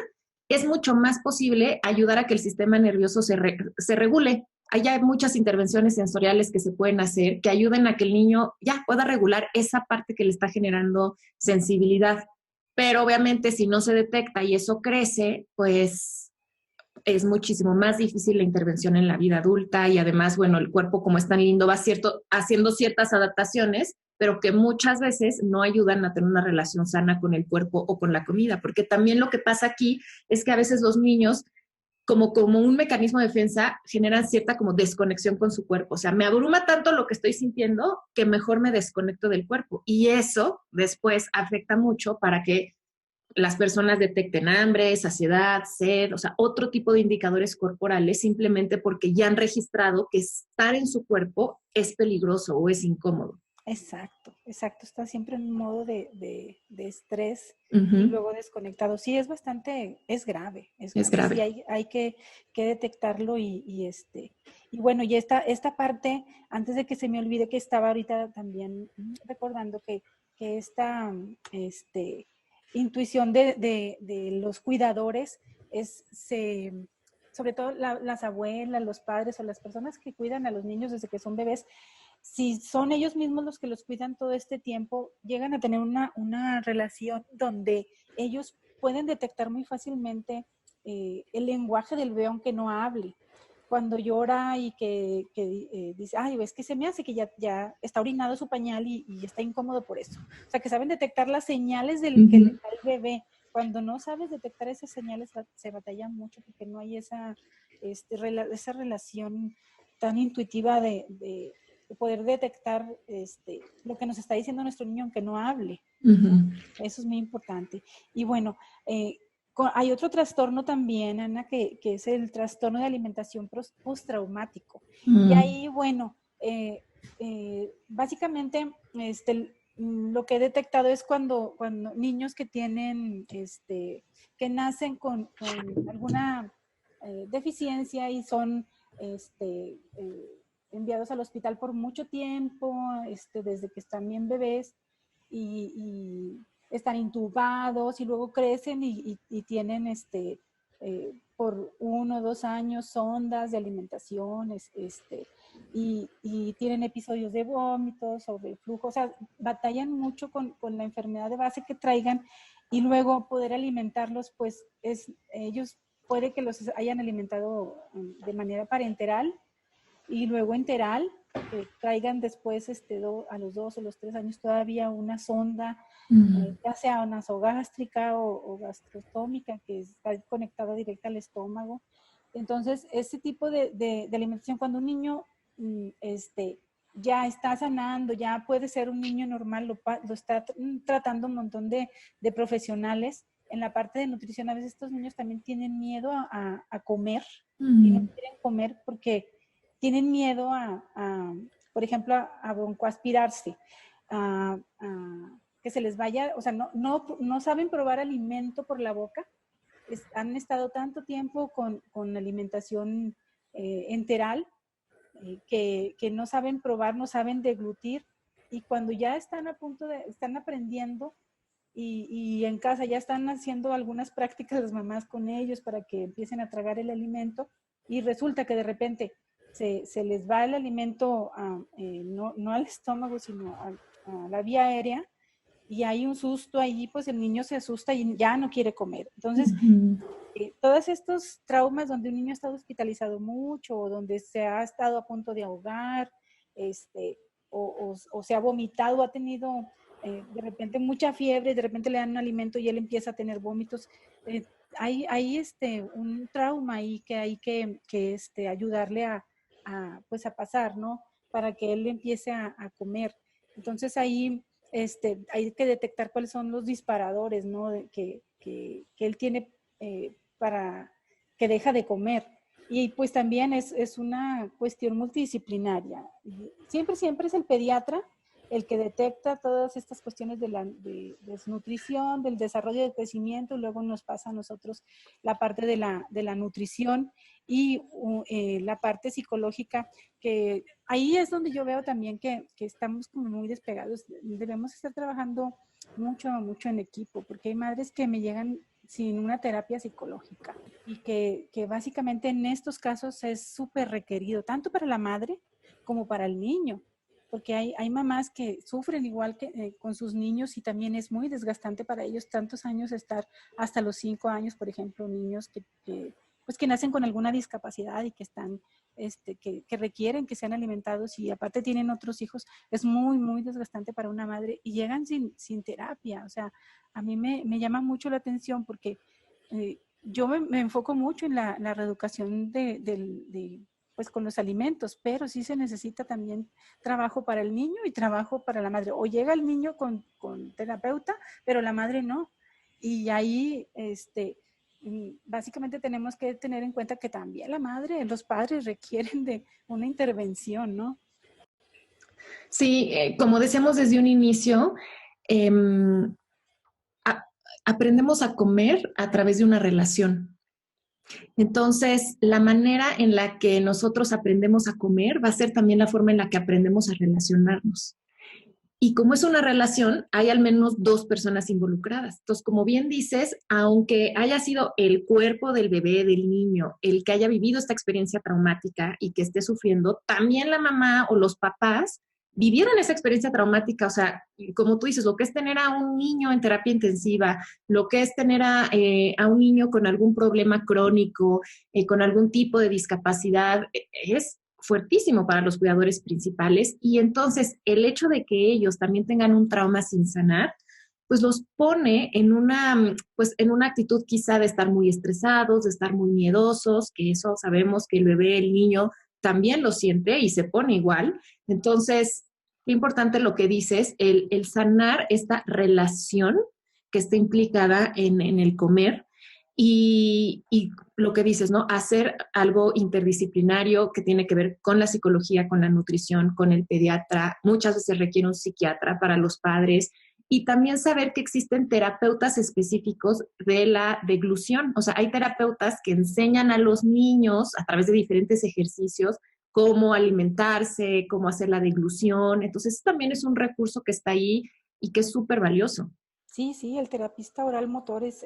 es mucho más posible ayudar a que el sistema nervioso se regule. Hay muchas intervenciones sensoriales que se pueden hacer que ayuden a que el niño ya pueda regular esa parte que le está generando sensibilidad. Pero obviamente si no se detecta y eso crece, pues es muchísimo más difícil la intervención en la vida adulta y además, bueno, el cuerpo como es tan lindo va haciendo ciertas adaptaciones, pero que muchas veces no ayudan a tener una relación sana con el cuerpo o con la comida, porque también lo que pasa aquí es que a veces los niños como un mecanismo de defensa generan cierta como desconexión con su cuerpo. O sea, me abruma tanto lo que estoy sintiendo que mejor me desconecto del cuerpo. Y eso después afecta mucho para que las personas detecten hambre, saciedad, sed, o sea, otro tipo de indicadores corporales simplemente porque ya han registrado que estar en su cuerpo es peligroso o es incómodo. Exacto, exacto. Está siempre en un modo de estrés y Ujú. luego desconectado. Sí, es Es grave. Sí, grave. hay que detectarlo y bueno, y esta parte, antes de que se me olvide que estaba ahorita también recordando que esta intuición de los cuidadores sobre todo las abuelas, los padres o las personas que cuidan a los niños desde que son bebés, si son ellos mismos los que los cuidan todo este tiempo, llegan a tener una relación donde ellos pueden detectar muy fácilmente el lenguaje del bebé aunque no hable. Cuando llora y que dice, ay, es que se me hace que ya está orinado su pañal y está incómodo por eso. O sea, que saben detectar las señales que le Ujú. da el bebé. Cuando no sabes detectar esas señales, se batalla mucho porque no hay esa relación tan intuitiva de poder detectar lo que nos está diciendo nuestro niño aunque no hable, ¿no? Ujú. Eso es muy importante. Y bueno, hay otro trastorno también, Ana, que es el trastorno de alimentación postraumático. Y Mm. ahí, bueno, básicamente lo que he detectado es cuando niños que tienen, que nacen con alguna deficiencia y son enviados al hospital por mucho tiempo, desde que están bien bebés y están intubados y luego crecen y tienen por 1 o 2 años sondas de alimentación y tienen episodios de vómitos o de flujo, o sea, batallan mucho con la enfermedad de base que traigan y luego poder alimentarlos, pues ellos puede que los hayan alimentado de manera parenteral y luego enteral, que traigan después a los 2 o los 3 años todavía una sonda, Mm. ya sea nasogástrica o gastrostómica, que está conectada directa al estómago. Entonces, ese tipo de alimentación, cuando un niño ya está sanando, ya puede ser un niño normal, lo está tratando un montón de profesionales. En la parte de nutrición, a veces estos niños también tienen miedo a comer y no Mm. quieren comer porque tienen miedo por ejemplo, a broncoaspirarse, que se les vaya, o sea, no saben probar alimento por la boca. Han estado tanto tiempo con alimentación enteral que no saben probar, no saben deglutir, y cuando ya están están aprendiendo y en casa ya están haciendo algunas prácticas las mamás con ellos para que empiecen a tragar el alimento y resulta que de repente se les va el alimento no al estómago, sino a la vía aérea y hay un susto ahí, pues el niño se asusta y ya no quiere comer. Entonces, todos estos traumas donde un niño ha estado hospitalizado mucho o donde se ha estado a punto de ahogar, o se ha vomitado, ha tenido de repente mucha fiebre, de repente le dan un alimento y él empieza a tener vómitos. Hay un trauma ahí que hay que ayudarle pues a pasar, ¿no? Para que él empiece a comer. Entonces ahí hay que detectar cuáles son los disparadores, ¿no? Que él tiene para que deja de comer. Y pues también es una cuestión multidisciplinaria. Siempre es el pediatra el que detecta todas estas cuestiones de desnutrición, del desarrollo del crecimiento, y luego nos pasa a nosotros la parte de la nutrición y la parte psicológica, que ahí es donde yo veo también que estamos como muy despegados. Debemos estar trabajando mucho en equipo, porque hay madres que me llegan sin una terapia psicológica y que básicamente en estos casos es súper requerido, tanto para la madre como para el niño, porque hay mamás que sufren igual que con sus niños y también es muy desgastante para ellos tantos años estar hasta los 5 años, por ejemplo, niños pues que nacen con alguna discapacidad y que están, que requieren que sean alimentados y aparte tienen otros hijos, es muy desgastante para una madre y llegan sin terapia. O sea, a mí me llama mucho la atención porque yo me enfoco mucho en la reeducación pues con los alimentos, pero sí se necesita también trabajo para el niño y trabajo para la madre. O llega el niño con terapeuta, pero la madre no. Y ahí, básicamente tenemos que tener en cuenta que también la madre, los padres requieren de una intervención, ¿no? Sí, como decíamos desde un inicio, em, a- aprendemos a comer a través de una relación. Entonces, la manera en la que nosotros aprendemos a comer va a ser también la forma en la que aprendemos a relacionarnos. Y como es una relación, hay al menos dos personas involucradas. Entonces, como bien dices, aunque haya sido el cuerpo del bebé, del niño, el que haya vivido esta experiencia traumática y que esté sufriendo, también la mamá o los papás vivieron esa experiencia traumática. O sea, como tú dices, lo que es tener a un niño en terapia intensiva, lo que es tener a un niño con algún problema crónico, con algún tipo de discapacidad, es fuertísimo para los cuidadores principales y entonces el hecho de que ellos también tengan un trauma sin sanar, pues los pone pues en una actitud quizá de estar muy estresados, de estar muy miedosos, que eso sabemos que el bebé, el niño también lo siente y se pone igual. Entonces, qué importante lo que dices, el sanar esta relación que está implicada en el comer y lo que dices, ¿no? Hacer algo interdisciplinario que tiene que ver con la psicología, con la nutrición, con el pediatra. Muchas veces requiere un psiquiatra para los padres y también saber que existen terapeutas específicos de la deglución. O sea, hay terapeutas que enseñan a los niños a través de diferentes ejercicios cómo alimentarse, cómo hacer la deglución. Entonces, también es un recurso que está ahí y que es súper valioso. Sí, el terapista oral motor es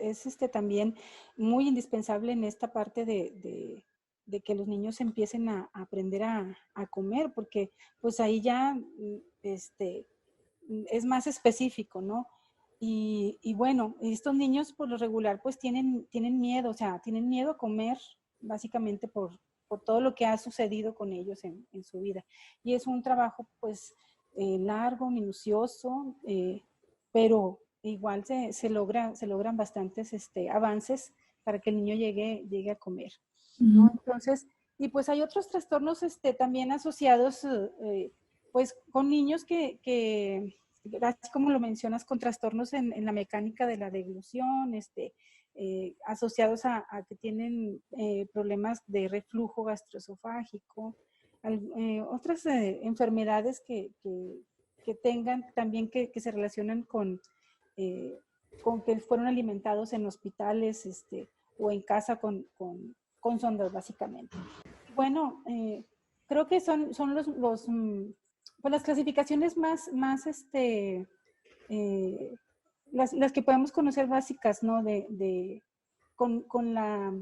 también muy indispensable en esta parte de que los niños empiecen a aprender a comer, porque pues ahí ya es más específico, ¿no? Y bueno, estos niños por lo regular pues tienen miedo, o sea, tienen miedo a comer básicamente por todo lo que ha sucedido con ellos en su vida. Y es un trabajo pues largo, minucioso, pero igual se logran bastantes avances para que el niño llegue a comer, ¿no? Entonces, y pues hay otros trastornos también asociados pues con niños así como lo mencionas, con trastornos en la mecánica de la deglución, asociados a que tienen problemas de reflujo gastroesofágico, otras enfermedades que tengan también que se relacionan eh, con que fueron alimentados en hospitales o en casa con sondas, básicamente. Bueno, creo que son pues las clasificaciones más eh, las que podemos conocer básicas, ¿no? Con la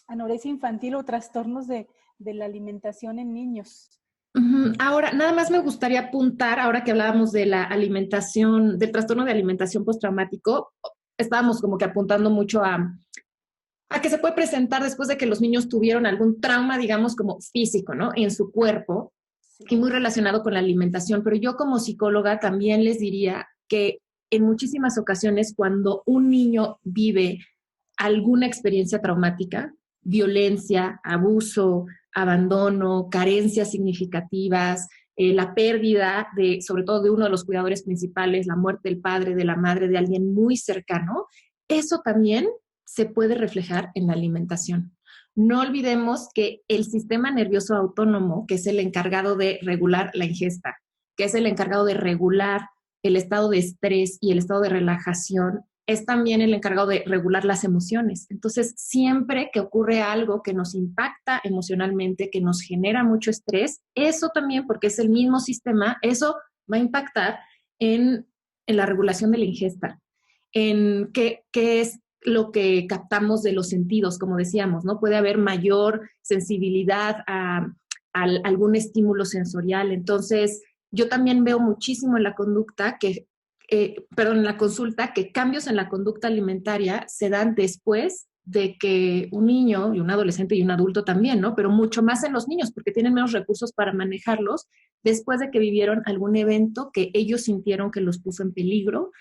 anorexia infantil o trastornos de la alimentación en niños. Ujú. Ahora, nada más me gustaría apuntar, ahora que hablábamos de la alimentación, del trastorno de alimentación postraumático, estábamos como que apuntando mucho a que se puede presentar después de que los niños tuvieron algún trauma, digamos, como físico, ¿no? En su cuerpo y Sí. muy relacionado con la alimentación. Pero yo como psicóloga también les diría que en muchísimas ocasiones cuando un niño vive alguna experiencia traumática, violencia, abuso, abandono, carencias significativas, la pérdida de, sobre todo de uno de los cuidadores principales, la muerte del padre, de la madre, de alguien muy cercano, eso también se puede reflejar en la alimentación. No olvidemos que el sistema nervioso autónomo, que es el encargado de regular la ingesta, que es el encargado de regular el estado de estrés y el estado de relajación, es también el encargado de regular las emociones. Entonces, siempre que ocurre algo que nos impacta emocionalmente, que nos genera mucho estrés, eso también, porque es el mismo sistema, eso va a impactar en la regulación de la ingesta, en qué es lo que captamos de los sentidos, como decíamos, ¿no? Puede haber mayor sensibilidad a algún estímulo sensorial. Entonces, yo también veo muchísimo en la conducta perdón, en la consulta, que cambios en la conducta alimentaria se dan después de que un niño y un adolescente y un adulto también, ¿no? Pero mucho más en los niños porque tienen menos recursos para manejarlos después de que vivieron algún evento que ellos sintieron que los puso en peligro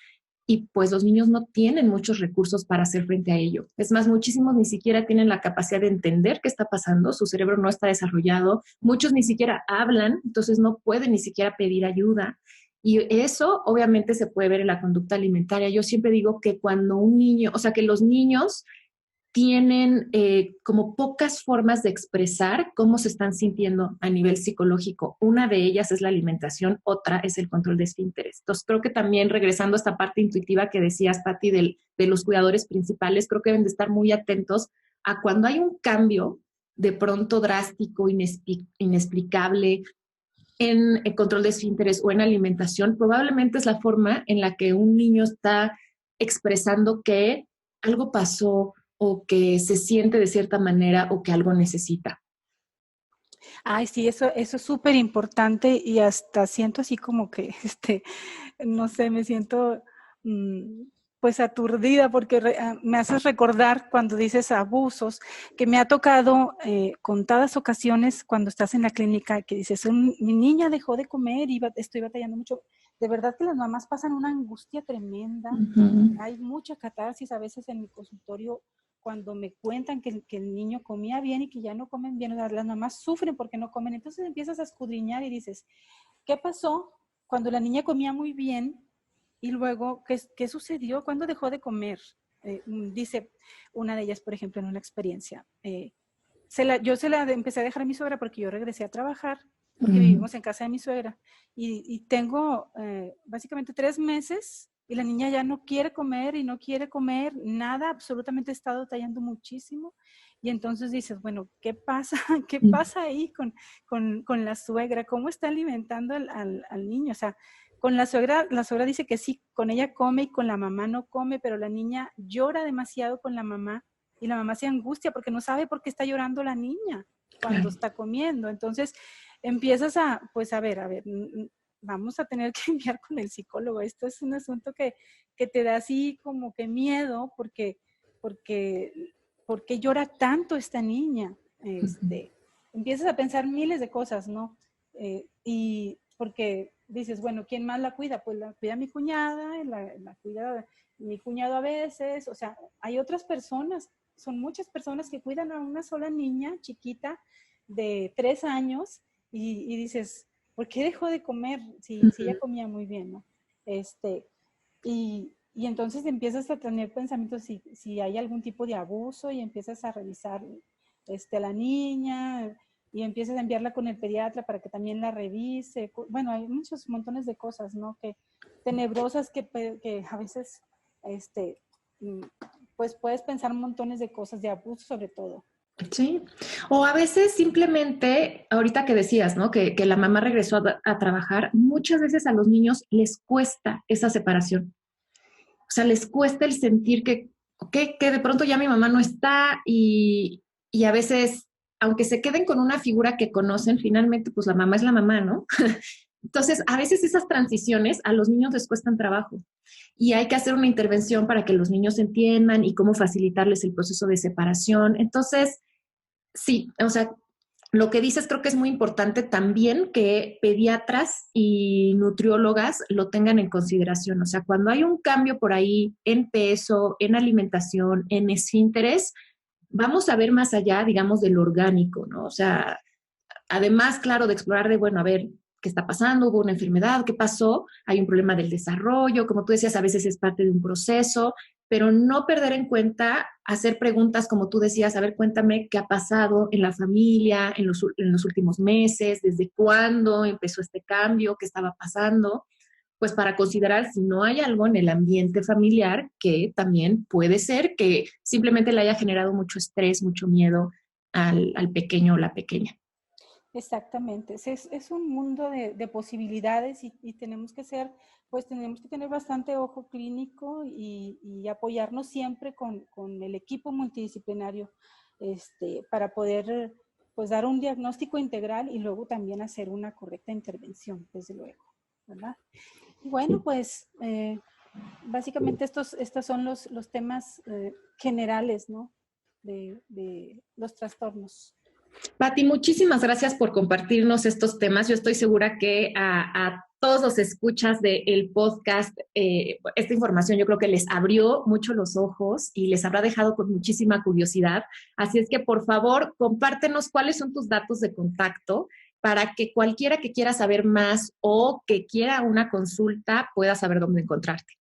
y pues los niños no tienen muchos recursos para hacer frente a ello. Es más, muchísimos ni siquiera tienen la capacidad de entender qué está pasando, su cerebro no está desarrollado, muchos ni siquiera hablan, entonces no pueden ni siquiera pedir ayuda. Y eso obviamente se puede ver en la conducta alimentaria. Yo siempre digo que cuando un niño, o sea, que los niños tienen como pocas formas de expresar cómo se están sintiendo a nivel psicológico. Una de ellas es la alimentación, otra es el control de esfínteres. Entonces, creo que también regresando a esta parte intuitiva que decías, Patti, de los cuidadores principales, creo que deben de estar muy atentos a cuando hay un cambio de pronto drástico, inexplicable en el control de esfínteres o en alimentación, probablemente es la forma en la que un niño está expresando que algo pasó o que se siente de cierta manera o que algo necesita. Ay, sí, eso es súper importante y hasta siento así como que, no sé, me siento mm, pues aturdida porque me haces recordar cuando dices abusos, que me ha tocado contadas ocasiones cuando estás en la clínica que dices, mi niña dejó de comer y estoy batallando mucho. De verdad que las mamás pasan una angustia tremenda. Ujú. Hay mucha catarsis a veces en mi consultorio cuando me cuentan que el niño comía bien y que ya no comen bien. O sea, las mamás sufren porque no comen. Entonces empiezas a escudriñar y dices, ¿qué pasó cuando la niña comía muy bien? Y luego, ¿qué sucedió? ¿Cuándo dejó de comer? Dice una de ellas, por ejemplo, en una experiencia. Yo se la empecé a dejar a mi suegra porque yo regresé a trabajar, porque Ujú. vivimos en casa de mi suegra. Y tengo básicamente 3 meses y la niña ya no quiere comer y no quiere comer nada, absolutamente he estado tallando muchísimo. Y entonces dices, bueno, ¿qué pasa? ¿Qué pasa ahí con la suegra? ¿Cómo está alimentando al niño? O sea, con la suegra dice que sí, con ella come y con la mamá no come, pero la niña llora demasiado con la mamá y la mamá se angustia porque no sabe por qué está llorando la niña cuando Claro. está comiendo. Entonces empiezas pues a ver, vamos a tener que enviar con el psicólogo. Esto es un asunto que te da así como que miedo porque, porque llora tanto esta niña. Empiezas a pensar miles de cosas, ¿no? Y porque dices, bueno, ¿quién más la cuida? Pues la cuida mi cuñada, la cuida mi cuñado a veces, o sea, hay otras personas, son muchas personas que cuidan a una sola niña chiquita de 3 años y dices, ¿por qué dejó de comer si ella comía muy bien, ¿no? Y entonces empiezas a tener pensamientos si hay algún tipo de abuso y empiezas a revisar a la niña y empiezas a enviarla con el pediatra para que también la revise. Bueno, hay muchos montones de cosas, ¿no? Que tenebrosas que a veces, este, mm, pues puedes pensar montones de cosas, de abuso sobre todo. Sí. O a veces simplemente, ahorita que decías, ¿no? Que la mamá regresó a trabajar, muchas veces a los niños les cuesta esa separación. O sea, les cuesta el sentir que de pronto ya mi mamá no está y a veces aunque se queden con una figura que conocen, finalmente pues la mamá es la mamá, ¿no? Entonces, a veces esas transiciones a los niños les cuestan trabajo y hay que hacer una intervención para que los niños entiendan y cómo facilitarles el proceso de separación. Entonces, sí, o sea, lo que dices creo que es muy importante también que pediatras y nutriólogas lo tengan en consideración. O sea, cuando hay un cambio por ahí en peso, en alimentación, en esfínteres, vamos a ver más allá, digamos, del orgánico, ¿no? O sea, además, claro, de explorar de, bueno, a ver, ¿qué está pasando? ¿Hubo una enfermedad? ¿Qué pasó? Hay un problema del desarrollo, como tú decías, a veces es parte de un proceso, pero no perder en cuenta hacer preguntas como tú decías, a ver, cuéntame qué ha pasado en la familia en los últimos meses, desde cuándo empezó este cambio, qué estaba pasando, pues para considerar si no hay algo en el ambiente familiar que también puede ser que simplemente le haya generado mucho estrés, mucho miedo al pequeño o la pequeña. Exactamente, es un mundo de posibilidades y tenemos que ser, pues tenemos que tener bastante ojo clínico y apoyarnos siempre con el equipo multidisciplinario para poder pues dar un diagnóstico integral y luego también hacer una correcta intervención, desde luego, ¿verdad? Y bueno, pues básicamente estos son los temas generales, ¿no? De los trastornos. Pati, muchísimas gracias por compartirnos estos temas. Yo estoy segura que a todos los escuchas del podcast, esta información yo creo que les abrió mucho los ojos y les habrá dejado con muchísima curiosidad. Así es que, por favor, compártenos cuáles son tus datos de contacto para que cualquiera que quiera saber más o que quiera una consulta pueda saber dónde encontrarte.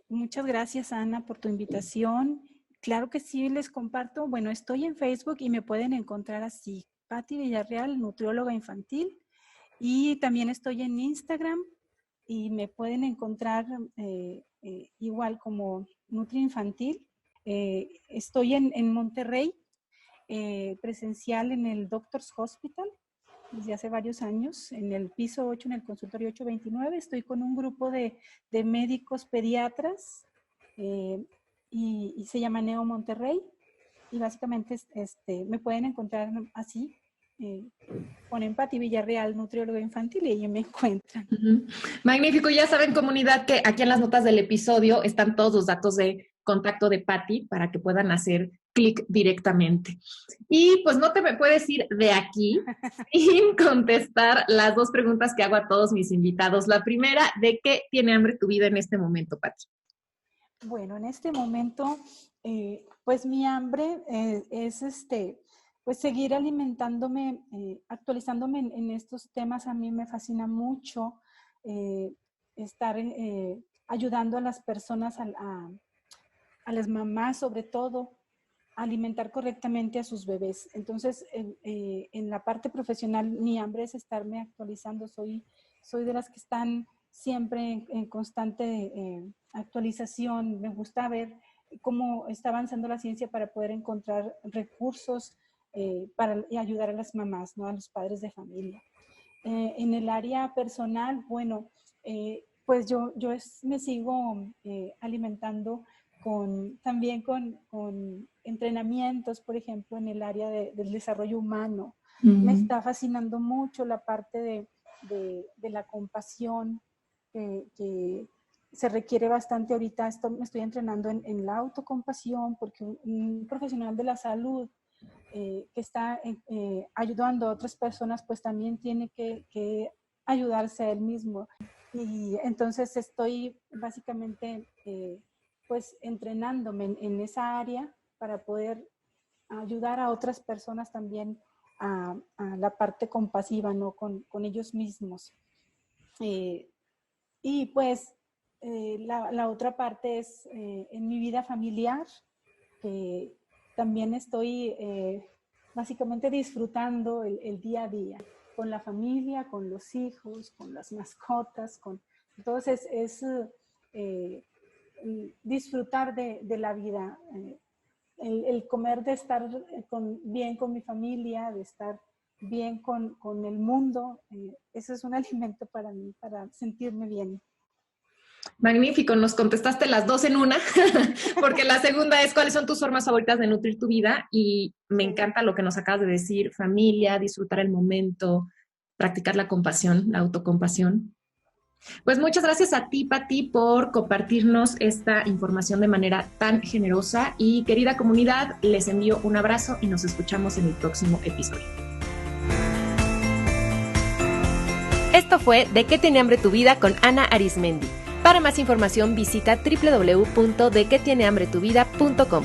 Muchas gracias, Ana, por tu invitación. Claro que sí, les comparto. Bueno, estoy en Facebook y me pueden encontrar así, Patti Villarreal, nutrióloga infantil. Y también estoy en Instagram y me pueden encontrar igual como Nutri Infantil. Estoy en Monterrey, presencial en el Doctors Hospital desde hace varios años, en el piso 8, en el consultorio 829. Estoy con un grupo de médicos pediatras y se llama Neo Monterrey. Y básicamente me pueden encontrar así, ponen Pati Villarreal, nutriólogo infantil, y ahí me encuentran. Ujú. Magnífico, ya saben comunidad que aquí en las notas del episodio están todos los datos de contacto de Patti para que puedan hacer clic directamente. Y pues no te me puedes ir de aquí sin contestar las dos preguntas que hago a todos mis invitados. La primera, ¿de qué tiene hambre tu vida en este momento, Patti? Bueno, en este momento, pues mi hambre es pues seguir alimentándome, actualizándome en estos temas. A mí me fascina mucho eh, estar ayudando a las personas, a las mamás sobre todo, a alimentar correctamente a sus bebés. Entonces, en la parte profesional, mi hambre es estarme actualizando. Soy de las que están siempre en constante actualización. Me gusta ver cómo está avanzando la ciencia para poder encontrar recursos para ayudar a las mamás, ¿no? A los padres de familia. En el área personal, bueno, pues me sigo alimentando también con entrenamientos, por ejemplo, en el área del desarrollo humano. Me está fascinando mucho la parte de la compasión que se requiere bastante ahorita. Me estoy entrenando en la autocompasión porque un profesional de la salud que está ayudando a otras personas, pues también tiene que ayudarse a él mismo. Y entonces estoy básicamente pues entrenándome en esa área para poder ayudar a otras personas también a la parte compasiva, ¿no? Con ellos mismos. Eh, y pues la otra parte es en mi vida familiar, que también estoy básicamente disfrutando el día a día con la familia, con los hijos, con las mascotas, entonces eh, disfrutar de la vida, el comer de estar bien con mi familia, de estar bien con el mundo, eso es un alimento para mí, para sentirme bien. Magnífico, nos contestaste las dos en una, porque la segunda es cuáles son tus formas favoritas de nutrir tu vida y me encanta lo que nos acabas de decir, familia, disfrutar el momento, practicar la compasión, la autocompasión. Pues muchas gracias a ti, Pati, por compartirnos esta información de manera tan generosa y querida comunidad, les envío un abrazo y nos escuchamos en el próximo episodio. Esto fue ¿De qué tiene hambre tu vida? Con Ana Arismendi. Para más información visita www.dequetienehambretuvida.com.